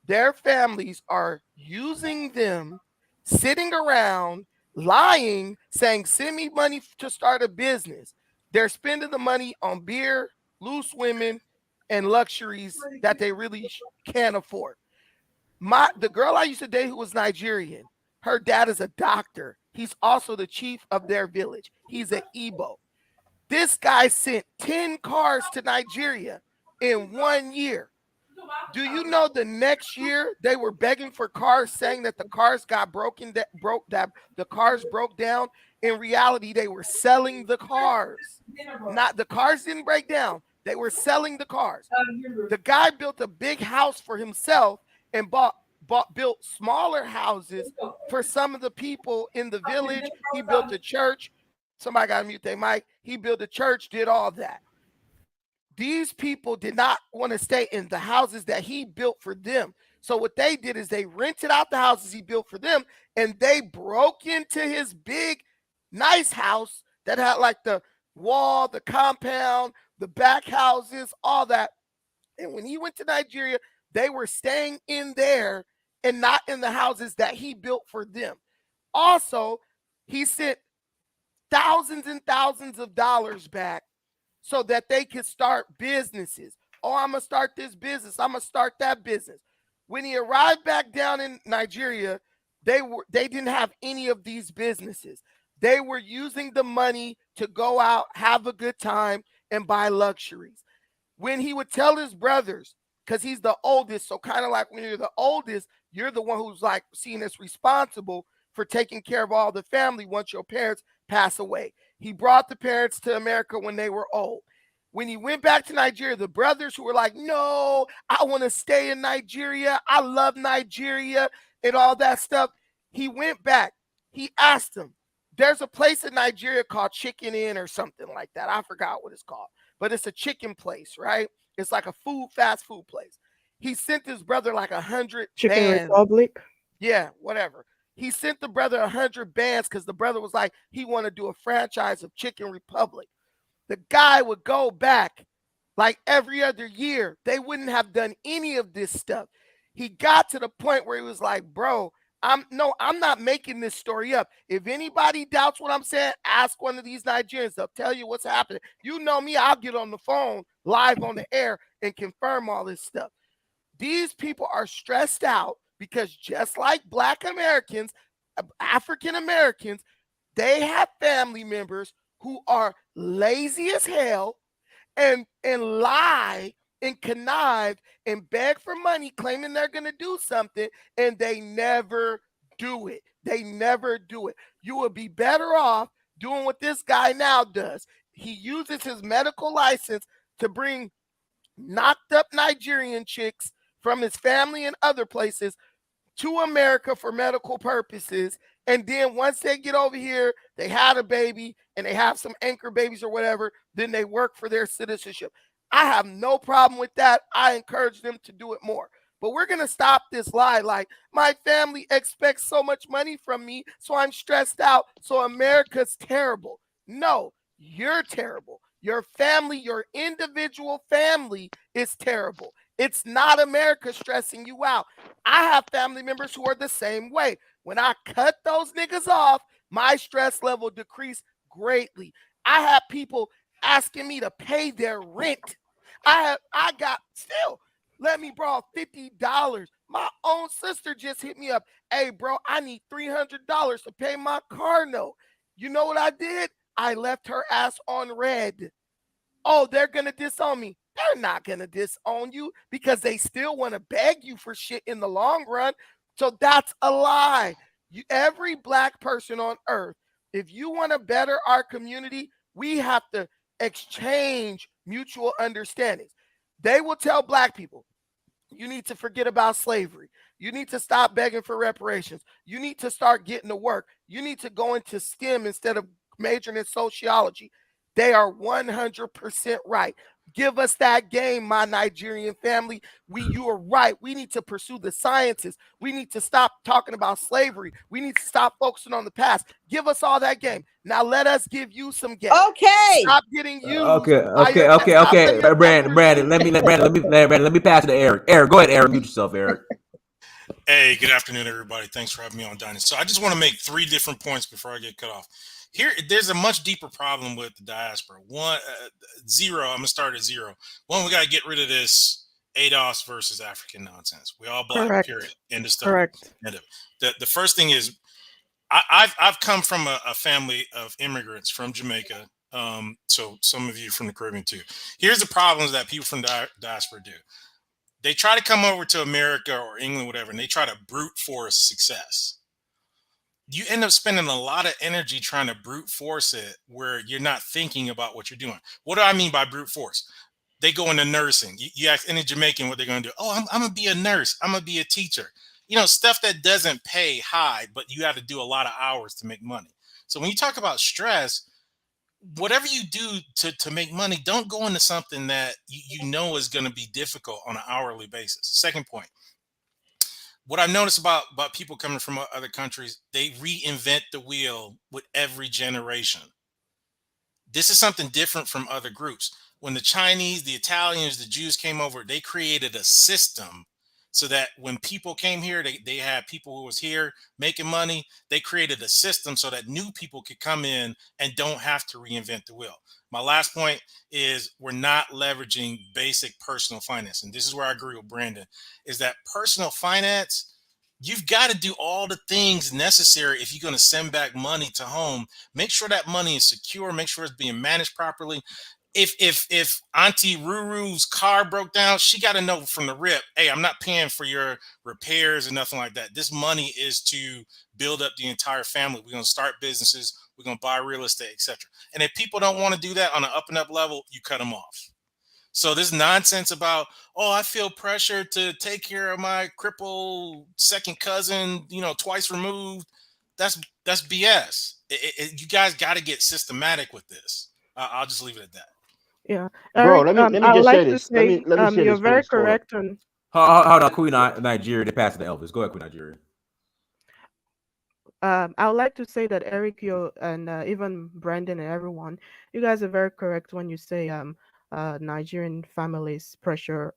Their families are using them, sitting around, lying, saying, "Send me money to start a business." They're spending the money on beer, loose women, and luxuries that they really can't afford. The girl I used to date who was Nigerian, her dad is a doctor. He's also the chief of their village. He's an Igbo. This guy sent 10 cars to Nigeria in 1 year. Do you know the next year they were begging for cars, saying that the cars got that the cars broke down? In reality, they were selling the cars. Not the cars didn't break down. They were selling the cars. The guy built a big house for himself and built smaller houses for some of the people in the village. He built a church. Somebody got to mute their mic. He built a church, did all that. These people did not want to stay in the houses that he built for them. So what they did is they rented out the houses he built for them, and they broke into his big, nice house that had like the wall, the compound, the back houses, all that. And when he went to Nigeria, they were staying in there and not in the houses that he built for them. Also, he sent thousands and thousands of dollars back so that they could start businesses. Oh, I'm going to start this business. I'm going to start that business. When he arrived back down in Nigeria, they didn't have any of these businesses. They were using the money to go out, have a good time, and buy luxuries. When he would tell his brothers, because he's the oldest, so kind of like when you're the oldest, you're the one who's like seen as responsible for taking care of all the family once your parents pass away. He brought the parents to America when they were old. When he went back to Nigeria, the brothers who were like, no, I want to stay in Nigeria. I love Nigeria and all that stuff. He went back. He asked them, there's a place in Nigeria called Chicken Inn or something like that. I forgot what it's called, but it's a chicken place, right? It's like a fast food place. He sent his brother like 100 Chicken bands. Republic. Yeah, whatever. He sent the brother 100 bands because the brother was like, he wanted to do a franchise of Chicken Republic. The guy would go back like every other year. They wouldn't have done any of this stuff. He got to the point where he was like, bro, I'm not making this story up. If anybody doubts what I'm saying, ask one of these Nigerians. They'll tell you what's happening. You know me, I'll get on the phone live on the air and confirm all this stuff. These people are stressed out because just like Black Americans, African Americans, they have family members who are lazy as hell and lie and connive and beg for money, claiming they're going to do something, and they never do it. They never do it. You would be better off doing what this guy now does. He uses his medical license to bring knocked up Nigerian chicks from his family and other places to America for medical purposes. And then once they get over here, they had a baby and they have some anchor babies or whatever, then they work for their citizenship. I have no problem with that. I encourage them to do it more. But we're going to stop this lie like my family expects so much money from me, so I'm stressed out, so America's terrible. No, you're terrible. Your family, your individual family is terrible. It's not America stressing you out. I have family members who are the same way. When I cut those niggas off, my stress level decreased greatly. I have people asking me to pay their rent. I got still, let me borrow $50. My own sister just hit me up. Hey, bro, I need $300 to pay my car note. You know what I did? I left her ass on red. Oh, they're going to disown me. They're not going to disown you because they still want to beg you for shit in the long run. So that's a lie. Every Black person on earth, if you want to better our community, we have to exchange mutual understandings. They will tell Black people, you need to forget about slavery. You need to stop begging for reparations. You need to start getting to work. You need to go into STEM instead of majoring in sociology. They are 100% right. Give us that game, my Nigerian family. You are right. We need to pursue the sciences. We need to stop talking about slavery. We need to stop focusing on the past. Give us all that game. Now let us give you some game. Okay. Stop getting used. Okay. Brandon, let me pass it to Eric. Eric, go ahead, Eric. Mute yourself, Eric. Hey, good afternoon, everybody. Thanks for having me on Dynasty. So I just want to make 3 different points before I get cut off. Here, there's a much deeper problem with the diaspora. One, zero. I'm gonna start at 0. One, we got to get rid of this ADOS versus African nonsense. We all Black. Correct. Period. End of story. Correct. The first thing is, I've come from a family of immigrants from Jamaica. So some of you from the Caribbean too. Here's the problems that people from diaspora do. They try to come over to America or England, whatever, and they try to brute force success. You end up spending a lot of energy trying to brute force it where you're not thinking about what you're doing. What do I mean by brute force? they go into nursing. You ask any Jamaican what they're going to do. Oh, I'm going to be a nurse. I'm going to be a teacher. You know, stuff that doesn't pay high, but you have to do a lot of hours to make money. So when you talk about stress, whatever you do to make money, don't go into something that you know is going to be difficult on an hourly basis. Second point, what I've noticed about people coming from other countries, they reinvent the wheel with every generation. This is something different from other groups. When the Chinese, the Italians, the Jews came over, they created a system so that when people came here, they had people who was here making money. They created a system so that new people could come in and don't have to reinvent the wheel. My last point is we're not leveraging basic personal finance. And this is where I agree with Brandon, is that personal finance, you've got to do all the things necessary if you're going to send back money to home. Make sure that money is secure. Make sure it's being managed properly. If Auntie Ruru's car broke down, she got to know from the rip, hey, I'm not paying for your repairs and nothing like that. This money is to build up the entire family. We're going to start businesses. We're going to buy real estate, etc. And if people don't want to do that on an up and up level, you cut them off. So this nonsense about, oh, I feel pressure to take care of my crippled second cousin, you know, twice removed. That's BS. You guys got to get systematic with this. I'll just leave it at that. Yeah, Bro, Eric. let me I would just say like to this. Let me say, say you're this very first. Hold up. correct on. Hold on, Queen Nigeria. They passed it to Elvis. Go ahead, Queen Nigeria. I would like to say that Eric, you and even Brandon and everyone, you guys are very correct when you say Nigerian families pressure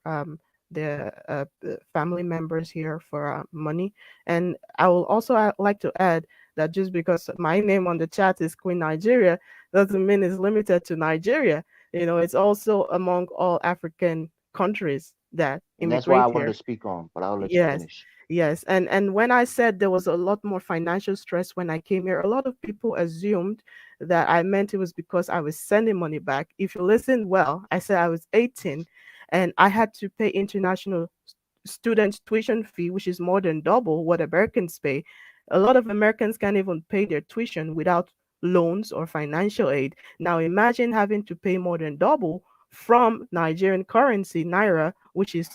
their family members here for money. And I will also like to add that just because my name on the chat is Queen Nigeria doesn't mean it's limited to Nigeria. You know, it's also among all African countries that And that's why I immigrate wanted to here. speak on, but I'll let you Yes, finish. yes. And when I said there was a lot more financial stress when I came here, a lot of people assumed that I meant it was because I was sending money back. If you listen well, I said I was 18 and I had to pay international student tuition fee, which is more than double what Americans pay. A lot of Americans can't even pay their tuition without loans or financial aid. Now imagine having to pay more than double from Nigerian currency, naira, which is,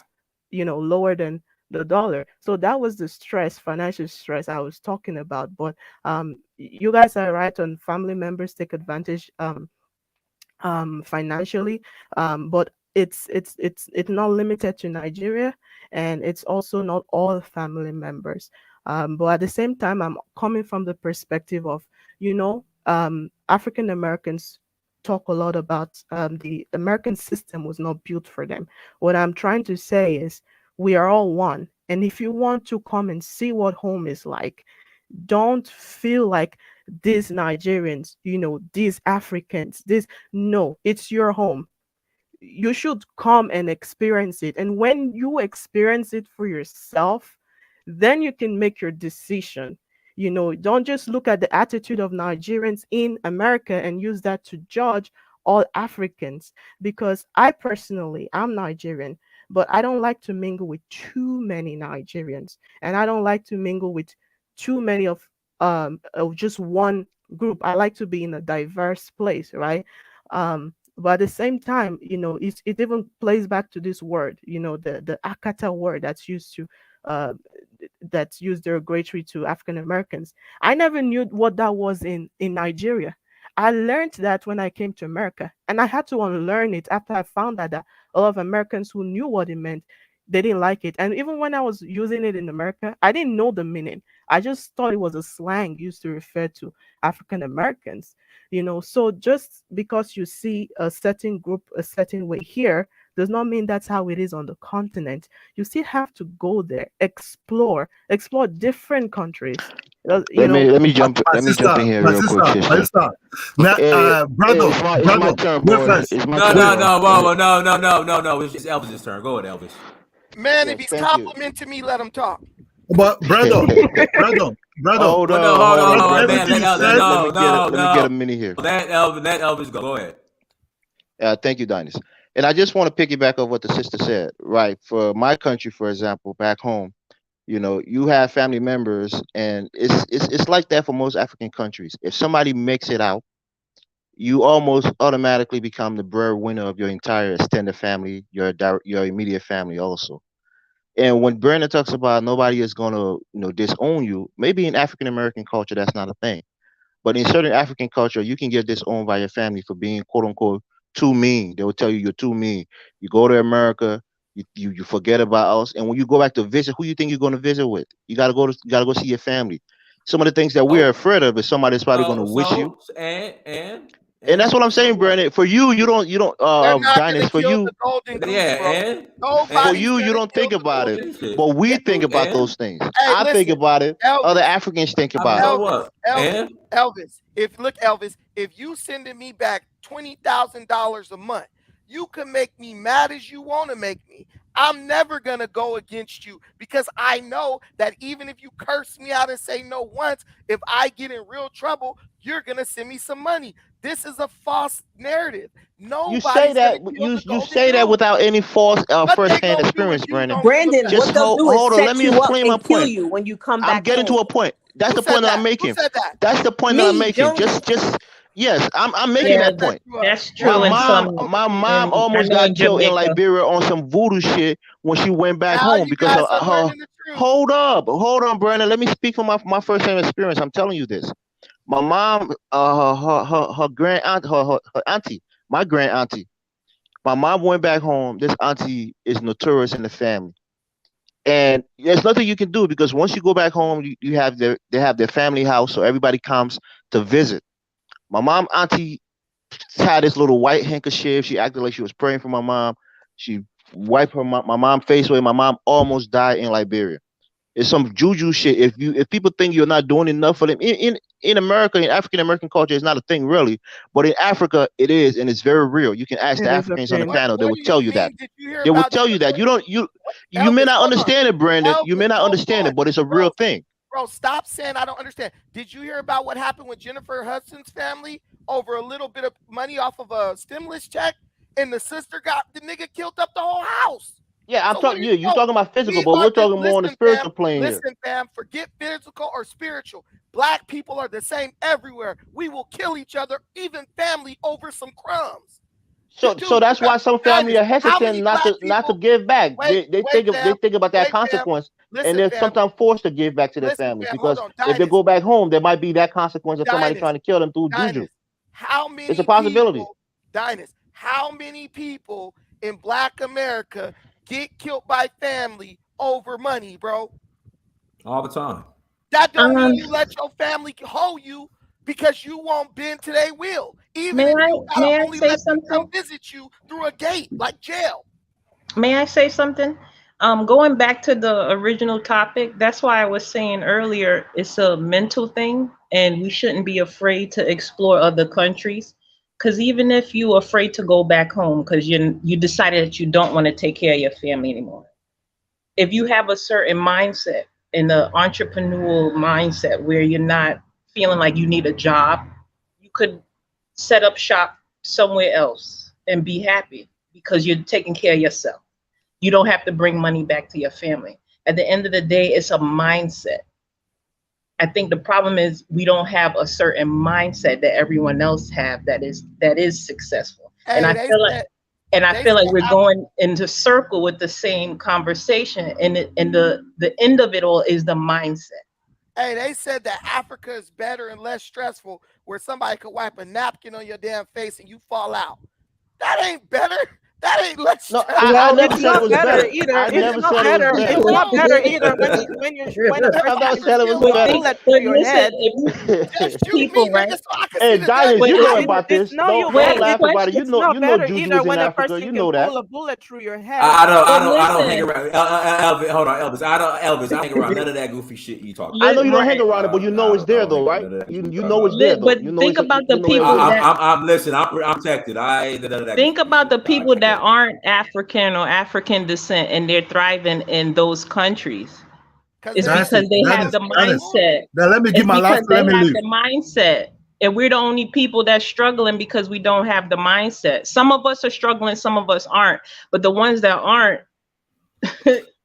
you know, lower than the dollar. So that was the stress, financial stress I was talking about. But you guys are right on family members take advantage financially, but it's not limited to Nigeria, and it's also not all family members. But at the same time, I'm coming from the perspective of, you know, African Americans talk a lot about the American system was not built for them. What I'm trying to say is we are all one, and if you want to come and see what home is like, don't feel like these Nigerians, you know, these Africans, this, no, it's your home. You should come and experience it. And when you experience it for yourself, then you can make your decision. You know, don't just look at the attitude of Nigerians in America and use that to judge all Africans. Because I personally, I'm Nigerian, but I don't like to mingle with too many Nigerians. And I don't like to mingle with too many of just one group. I like to be in a diverse place, right? But at the same time, you know, it even plays back to this word, you know, the Akata word uh, that's used derogatory to African Americans. I never knew what that was in Nigeria. I learned that when I came to America, and I had to unlearn it after I found out that a lot of Americans who knew what it meant, they didn't like it. And even when I was using it in America, I didn't know the meaning. I just thought it was a slang used to refer to African Americans. You know, so just because you see a certain group a certain way here does not mean that's how it is on the continent. You still have to go there, explore different countries. You know, Let me jump in here my real quick, sister, my sister. sister. Now, Brandon, It's my Brandon, turn, wait boy. first. It's my No, turn, no, bro. no. It's Elvis's turn. Go ahead, Elvis. Man, if Yes, he's thank you. complimenting me, let him talk. But Brandon, Hold Well, no, on, hold on, hold on, brother. man. everything you Let said. Let me get a no. minute here. Let Elvis go. Go ahead. Thank you, Dynasty. And I just want to piggyback off what the sister said. Right, for my country, for example, back home, you know, you have family members, and it's like that for most African countries. If somebody makes it out, you almost automatically become the breadwinner of your entire extended family, your immediate family also. And when Brandon talks about nobody is gonna, disown you, maybe in African American culture that's not a thing. But in certain African culture, you can get disowned by your family for being quote unquote too mean. They will tell you you're too mean. You go to America, you forget about us, and when you go back to visit, who you think you're going to visit with? You gotta go see your family. Some of the things that we're afraid of is somebody's probably going to wish you. And that's what I'm saying, Brandon. For you, you don't They're not gonna Dynas, for kill you, the golden goose, Yeah, bro. and for Nobody's you, you gonna don't kill think the about it, golden. but we think about and those things. Hey, I think listen, about it. Other Elvis. Africans think I about it. know Elvis, what. Elvis, And Elvis. Elvis, if you sending me back $20,000 a month, you can make me mad as you want to make me. I'm never gonna go against you because I know that even if you curse me out and say no once, if I get in real trouble, you're gonna send me some money. This is a false narrative. You say Nobody's that gonna kill the you golden say that goose. without any false What they first-hand gonna do when experience, you Brandon. don't give them Brandon, that Just what money? they'll do is hold on. Let set me you up explain my and kill point. you when you come I'm back getting to home. a point. That's Who the said point that I'm that? Who making. said that? That's the point that I'm Me, making. Junior. Yes, I'm making Yeah, that point. that's My true in mom, some. my mom I almost know in got killed in Jamaica. Liberia on some voodoo shit when she went back Now home you because guys of are her. learning the truth. Hold on, Brandon. Let me speak from my first-hand experience. I'm telling you this. My mom, her grand aunt, her auntie, my grand auntie. My mom went back home. This auntie is notorious in the family, and there's nothing you can do because once you go back home, you have they have their family house, so everybody comes to visit. My mom auntie had this little white handkerchief. She acted like she was praying for my mom. She wiped my mom face away. My mom almost died in Liberia. It's some juju shit. If people think you're not doing enough for them in America, in African American culture, it's not a thing really, but in Africa it is, and it's very real. You can ask the It is a Africans on the thing. What panel; they What will do tell you you that. mean? Did you hear They will about tell you that. Jennifer? You may Elvis, not hold on. understand it, Brandon. You may Elvis, not hold understand on, it, but it's a bro. real thing. Bro, stop saying I don't understand. Did you hear about what happened with Jennifer Hudson's family over a little bit of money off of a stimulus check, and the sister got the nigga killed up the whole house? Yeah, I'm So what talking. do you Yeah, you're know? talking about physical, We but are we're talking more on the listen, fam. spiritual plane here. Listen, fam. Forget physical or spiritual. Black people are the same everywhere. We will kill each other, even family, over some crumbs. So Dude, that's why some family Dennis, are how hesitant many black not to people? give back. Wait, They wait, they fam. think about that Wait, fam. consequence, and Listen, they're fam. sometimes forced to give back to their Listen, families fam. Hold because on, if they Dinus. go back home, there might be that consequence of somebody Dinus. trying to kill them through juju. Dinus. How It's a many possibility. people, Dinus, how many people in Black America get killed by family over money, bro? all the time. That don't mean Um, you let your family hold you because you won't bend to their will. Even may if I you gotta may I only say let them come something? visit you through a gate, like jail. May I say something? Going back to the original topic, that's why I was saying earlier it's a mental thing, and we shouldn't be afraid to explore other countries. Because even if you're afraid to go back home because you decided that you don't want to take care of your family anymore, if you have a certain mindset and the entrepreneurial mindset where you're not feeling like you need a job, you could set up shop somewhere else and be happy because you're taking care of yourself. You don't have to bring money back to your family. At the end of the day, it's a mindset. I think the problem is we don't have a certain mindset that everyone else have that is successful. And Hey, I they feel like said and I they feel said like we're going into circle with the same conversation, and the end of it all is the mindset. Hey, they said that Africa is better and less stressful, where somebody could wipe a napkin on your damn face and you fall out. That ain't better. That ain't less No, stressful. I Well, never it's said it not was better better. either. I It's never not said it was better. better. It's not No, better either when a I person never can said just it shoot was a But better. think, bullet but through your listen, head. just shoot me, people, right? nigga, so I can see Hey, the gun Dinus, you Wait, you know got. about this. No, you Don't wait, laugh about it. question. it's not better either Juju's in when a Africa. person You can know that. pull a bullet through your head. But I don't hang listen, around. Elvis, hold on, Elvis. I don't hang around none of that goofy shit you talking I know about. you don't hang right. around it, but you know it's I there don't hang though, around right? none of that shit You you talking know it's about. there though. But You know think it's about the you know people everything. that I'm listen. I'm protected. I ain't none of that think goofy about shit. the people I that get it. aren't African or African descent and they're thriving in those countries. Because It's they're That's because it. eating they That have is the healthier that is. food. mindset. Now let me give It's my last. because Let they me have leave. the mindset. And we're the only people that's struggling because we don't have the mindset. Some of us are struggling, some of us aren't. But the ones that aren't,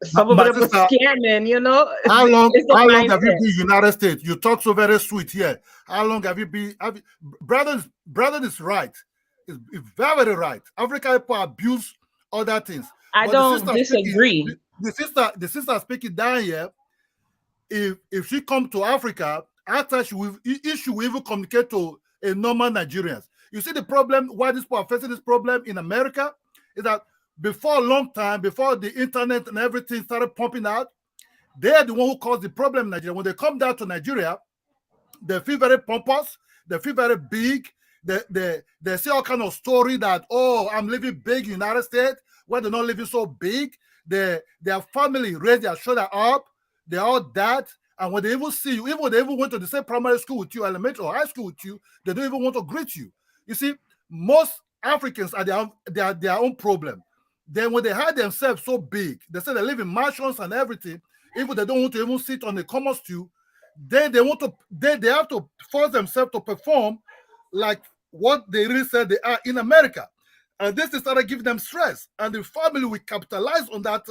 Some of my them are sister, scamming, you know. how long It's the how long have you mindset. been in United States? You talk so very sweet here. How long have you been? Brother is right. It's very, very right. African people abuse other things. I But the don't sister speaking, disagree. the sister speaking down here, if she come to Africa, after she will even communicate to a normal Nigerians. You see the problem, why these people are facing this problem in America is that before a long time, before the internet and everything started pumping out, they're the one who caused the problem in Nigeria. When they come down to Nigeria, they feel very pompous, they feel very big. They say all kind of story that, oh, I'm living big in United States, where they're not living so big. Their family raise their shoulder up, they're all that. And when they even see you, even when they even went to the same primary school with you, elementary or high school with you, they don't even want to greet you. You see, most Africans are their own problem. Then when they hide themselves so big, they say they live in mansions and everything, even they don't want to even sit on the common stew, then they have to force themselves to perform like what they really said they are in America. And this started giving them stress. And the family will capitalize on that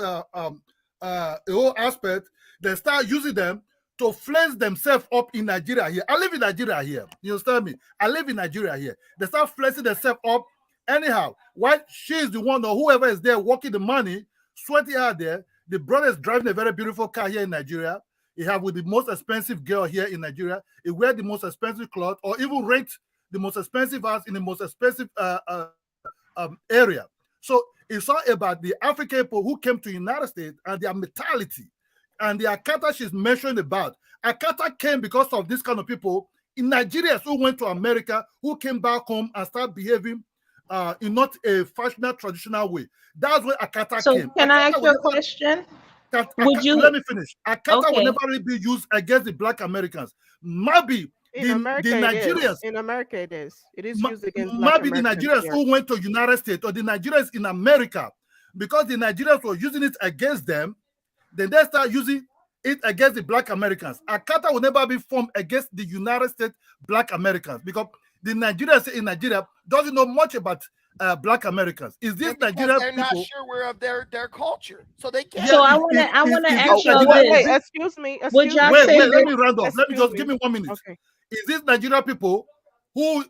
whole aspect. They start using them to flex themselves up in Nigeria here. I live in Nigeria here. You understand me? I live in Nigeria here. They start flexing themselves up anyhow. While she is the one or whoever is there working the money, sweating out there, the brother is driving a very beautiful car here in Nigeria. He have with the most expensive girl here in Nigeria. He wear the most expensive clothes or even rent the most expensive house in the most expensive area. So it's all about the African people who came to the United States and their mentality. And the Akata she's mentioned about. Akata came because of this kind of people in Nigeria who went to America, who came back home and started behaving in not a fashionable, traditional way. That's where Akata So came. can I Akata ask will you a never, question? Let Would you? me finish. Akata will Okay. never really be used against the Black Americans. Maybe In the America, it Nigerians, is. In America, it is. It is used against Black maybe the Americans Nigerians here. who went to United States or the Nigerians in America, because the Nigerians were using it against them, then they start using it against the Black Americans. Akata will never be formed against the United States Black Americans because the Nigerians in Nigeria doesn't know much about Black Americans. Is this And because Nigerian they're not people? sure of their culture, so they can't. So Yeah, I wanna is ask this y'all Nigeria? this. Wait, excuse me. Would Excuse y'all me. Wait, say let that? me round up. Let me Excuse just me. give me 1 minute. Okay. Is this Nigerian people who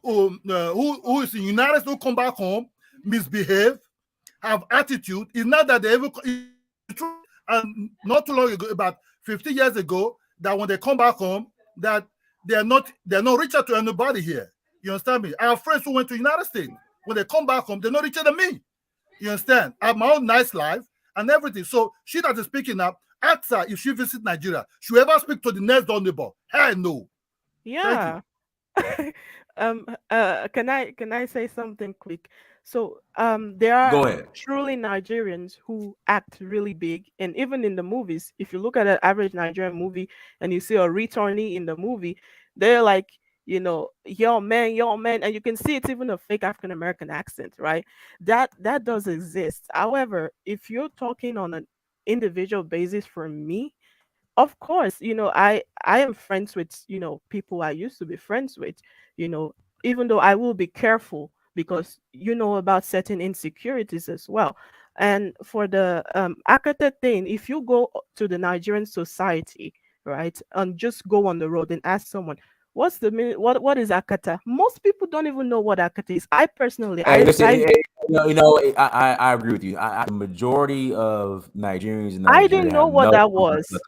is in United States who come back home, misbehave, have attitude? It's not that they ever. And not too long ago, about 50 years ago, that when they come back home, that they're not richer to anybody here. You understand me? Our friends who went to United States, when they come back home, they're not richer than me. You understand? I have my own nice life and everything. So she that is speaking up, ask her if she visit Nigeria, she will ever speak to the next door neighbor. Hell no. Thank you. Yeah. Can I say something quick? So there are Go ahead. truly Nigerians who act really big, and even in the movies, if you look at an average Nigerian movie and you see a returnee in the movie, they're like, yo man, and you can see it's even a fake African American accent, right? That does exist. However, if you're talking on an individual basis, for me, of course, I am friends with, people I used to be friends with, you know even though I will be careful because about certain insecurities as well. And for the Akata thing, if you go to the Nigerian society, right, and just go on the road and ask someone, what's the meaning, what is Akata, most people don't even know what Akata is. I personally, Hey, listen, I I agree with you. The majority of Nigerians in I didn't Nigeria know have what no that clue. was.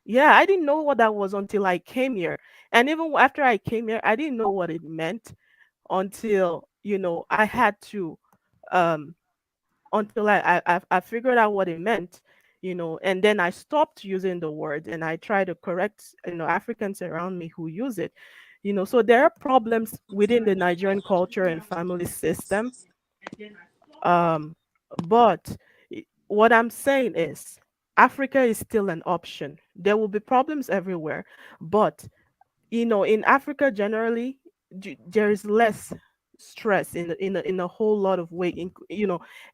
Yeah, I didn't know what that was until I came here. And even after I came here, I didn't know what it meant until, I had to um until I figured out what it meant, and then I stopped using the word and I try to correct, Africans around me who use it. So there are problems within the Nigerian culture and family system. Um, but what I'm saying is, Africa is still an option. There will be problems everywhere, but in Africa generally, there is less stress in a whole lot of way.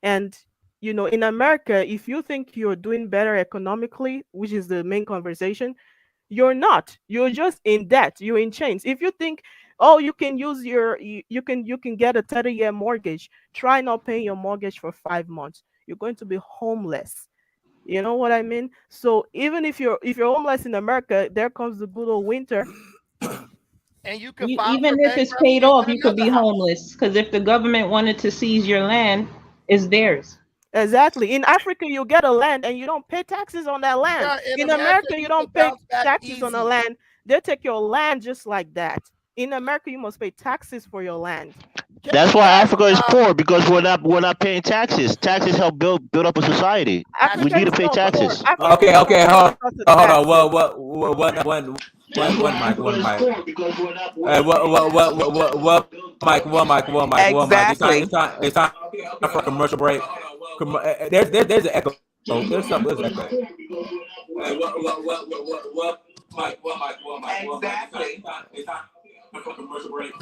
And in America, if you think you're doing better economically, which is the main conversation, you're not. You're just in debt. You're in chains. If you think, oh, you can use you can get a 30-year mortgage, try not paying your mortgage for 5 months. You're going to be homeless. You know what I mean? So even if you're homeless in America, there comes the good old winter. And you can file Even for if it's paid bankruptcy and off, get you could another be house. homeless. Because if the government wanted to seize your land, it's theirs. Exactly. In Africa, you get a land and you don't pay taxes on that land. Yeah, in In America, America, you you can don't pay bounce back taxes on the easy. land. They take your land just like that. In America, you must pay taxes for your land. Can That's you why guys? Africa is poor, because we're not paying taxes. Taxes help build up a society. That's We Africa need is to true. pay not poor. taxes. Africa Okay, is not okay, poor hold, because of hold on. taxes. That's why One Africa is mic. poor, because we're Hey, not paying taxes. It's Exactly. time for a commercial break. There's an echo. There's something. There's an echo. Hey, it's time for a commercial break.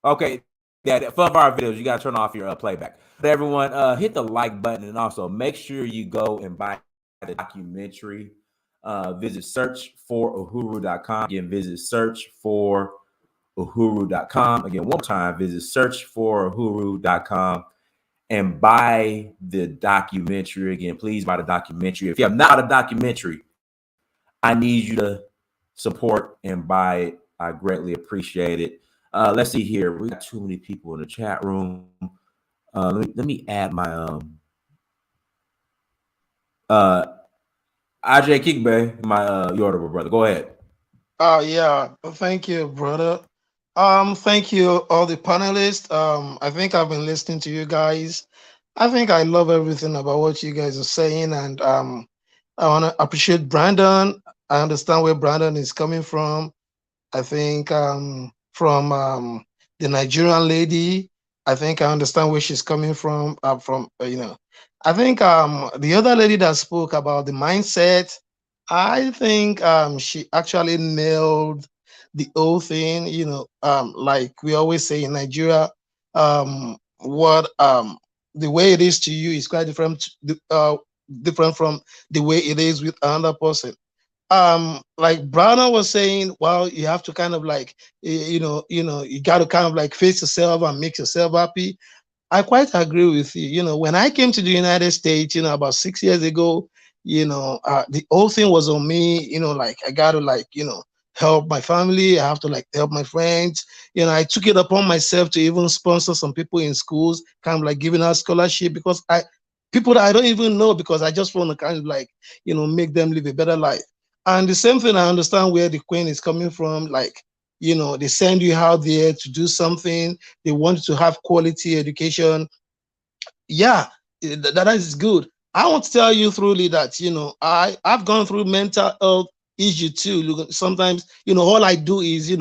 Okay, yeah, fun of our videos, you gotta turn off your playback. But everyone, hit the like button, and also make sure you go and buy the documentary. Visit search for uhuru.com. Again, visit search for uhuru.com. Again, one more time, visit search for uhuru.com and buy the documentary. Again, please buy the documentary. If you have not a documentary, I need you to support and buy it. I greatly appreciate it. Let's see here. We got too many people in the chat room. Let me add my uh IJ Kickbay, my your brother. Go ahead. Oh yeah, thank you, brother. Thank you all the panelists. I think I've been listening to you guys. I think I love everything about what you guys are saying, and I want to appreciate Brandon. I understand where Brandon is coming from. I think from the Nigerian lady. I think I understand where she's coming from. I think the other lady that spoke about the mindset. I think she actually nailed the whole thing. Like we always say in Nigeria, what the way it is to you is quite different from the way it is with another person. Like Brana was saying, well, you have to kind of like you got to kind of like face yourself and make yourself happy. I quite agree with you. When I came to the United States, about 6 years ago, the whole thing was on me. Like I got to like help my family. I have to like help my friends. I took it upon myself to even sponsor some people in schools, kind of like giving out scholarship, because people that I don't even know, because I just want to kind of like make them live a better life. And the same thing, I understand where the Queen is coming from. Like they send you out there to do something. They want to have quality education. Yeah, that is good. I want to tell you truly that I've gone through mental health issue too. Look, sometimes all I do is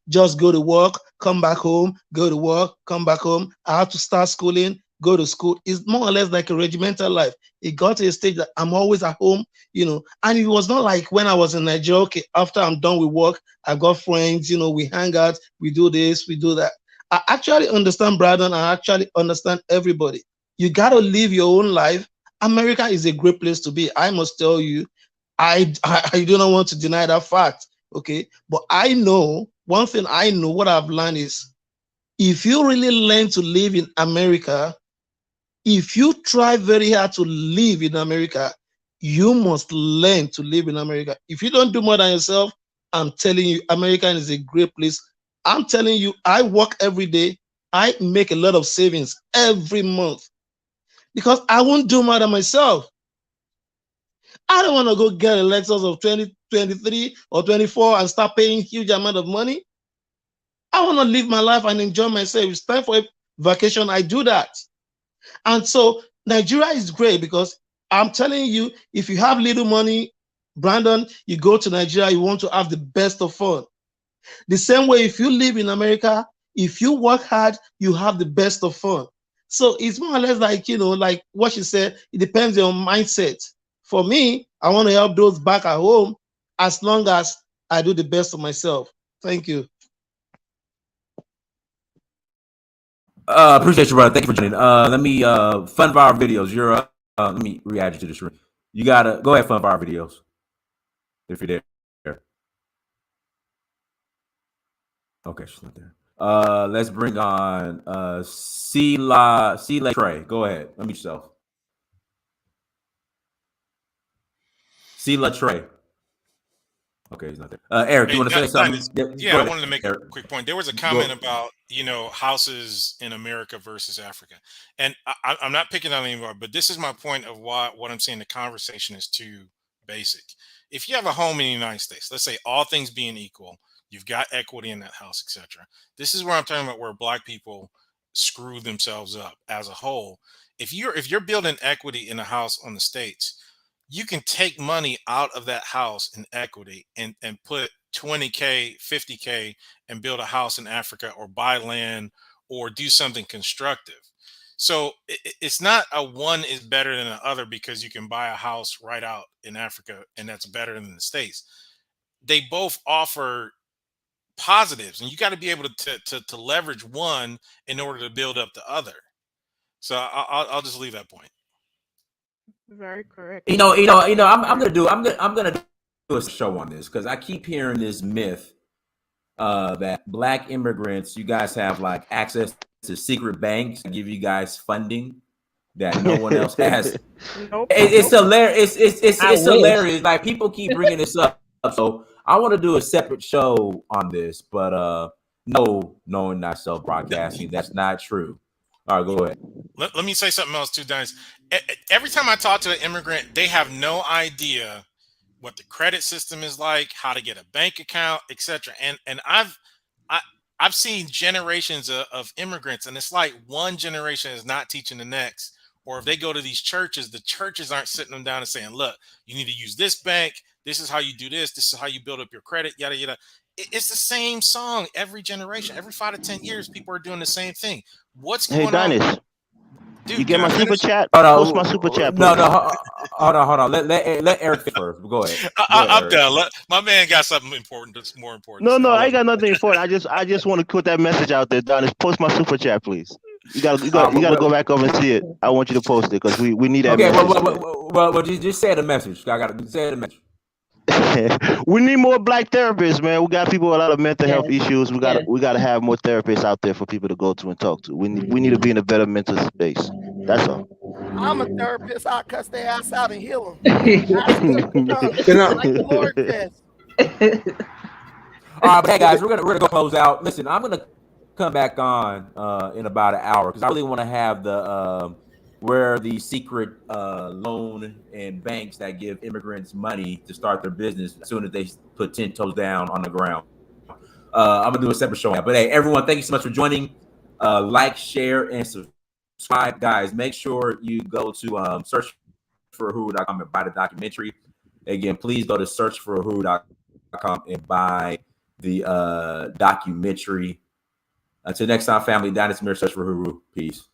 just go to work, come back home, go to work, come back home. I have to start schooling, go to school. It's more or less like a regimental life. It got to a stage that I'm always at home, and it was not like when I was in Nigeria. Okay, after I'm done with work, I've got friends, we hang out, we do this, we do that. I actually understand Brandon. I actually understand everybody. You got to live your own life. America is a great place to be. I must tell you, I do not want to deny that fact. Okay. But I know one thing, I know what I've learned is, if you really learn to live in America, if you try very hard to live in America, you must learn to live in America. If you don't do more than yourself, I'm telling you, America is a great place. I'm telling you, I work every day. I make a lot of savings every month, because I won't do more than myself. I don't want to go get a Lexus of 2023 or 24 and start paying huge amount of money. I want to live my life and enjoy myself. It's time for a vacation, I do that. And so Nigeria is great, because I'm telling you, if you have little money, Brandon, you go to Nigeria, you want to have the best of fun. The same way, if you live in America, if you work hard, you have the best of fun. So it's more or less like, like what she said, it depends on mindset. For me, I want to help those back at home, as long as I do the best of myself. Thank you. Appreciate you, brother. Thank you for joining. Let me fun of our videos. You're let me readd you to the screen. You gotta go ahead, fun of our videos. If you're there. Okay, she's not there. Let's bring on Trey. Go ahead. Unmute yourself. See Trey. Okay, he's not there. Eric, you want to say something? Yeah, I wanted to make a quick point. There was a comment about, houses in America versus Africa. And I'm not picking on anyone, but this is my point of what I'm saying. The conversation is too basic. If you have a home in the United States, let's say all things being equal, you've got equity in that house, etc. This is where I'm talking about where Black people screw themselves up as a whole. If you're building equity in a house on the States, you can take money out of that house in equity and put 20K, 50K and build a house in Africa or buy land or do something constructive. So it's not a one is better than the other because you can buy a house right out in Africa and that's better than the States. They both offer positives and you got to be able to leverage one in order to build up the other. So I'll just leave that point. Very correct. I'm gonna do a show on this because I keep hearing this myth that Black immigrants, you guys have like access to secret banks and give you guys funding that no one else has. Nope. It's hilarious. It's hilarious. Like people keep bringing this up. So I want to do a separate show on this, but no, knowing thyself broadcasting, that's not true. All right, go ahead. Let me say something else too, Dennis. Every time I talk to an immigrant, they have no idea what the credit system is like, how to get a bank account, etc. And I've seen generations of immigrants, and it's like one generation is not teaching the next. Or if they go to these churches, the churches aren't sitting them down and saying, "Look, you need to use this bank. This is how you do this. This is how you build up your credit." Yada yada. It's the same song every generation. Every 5 to 10 years, people are doing the same thing. What's going on? Dude, you get my super chat? Post my super chat, please. No, hold on. Let Eric first. Go ahead. I'm done. My man got something important that's more important. No, I ain't got nothing important. I just want to put that message out there, Donis. Post my super chat, please. You gotta go back over and see it. I want you to post it because we need that message. Well, just say the message. I gotta say the message. We need more Black therapists, man. We got people with a lot of mental health issues. We gotta have more therapists out there for people to go to and talk to. We need to be in a better mental space. That's all. I'm a therapist. I'll cuss their ass out and heal them. Like the Lord says. All right, but hey guys, we're gonna go close out. Listen, I'm gonna come back on in about an hour because I really want to have the where the secret loan and banks that give immigrants money to start their business as soon as they put 10 toes down on the ground. I'm gonna do a separate show. But hey, everyone, thank you so much for joining. Like, share, and subscribe, guys. Make sure you go to search for Uhuru.com and buy the documentary. Again, please go to searchforuhuru.com and buy the documentary. Until next time, family, Dynasty Mirror, search for Uhuru. Peace.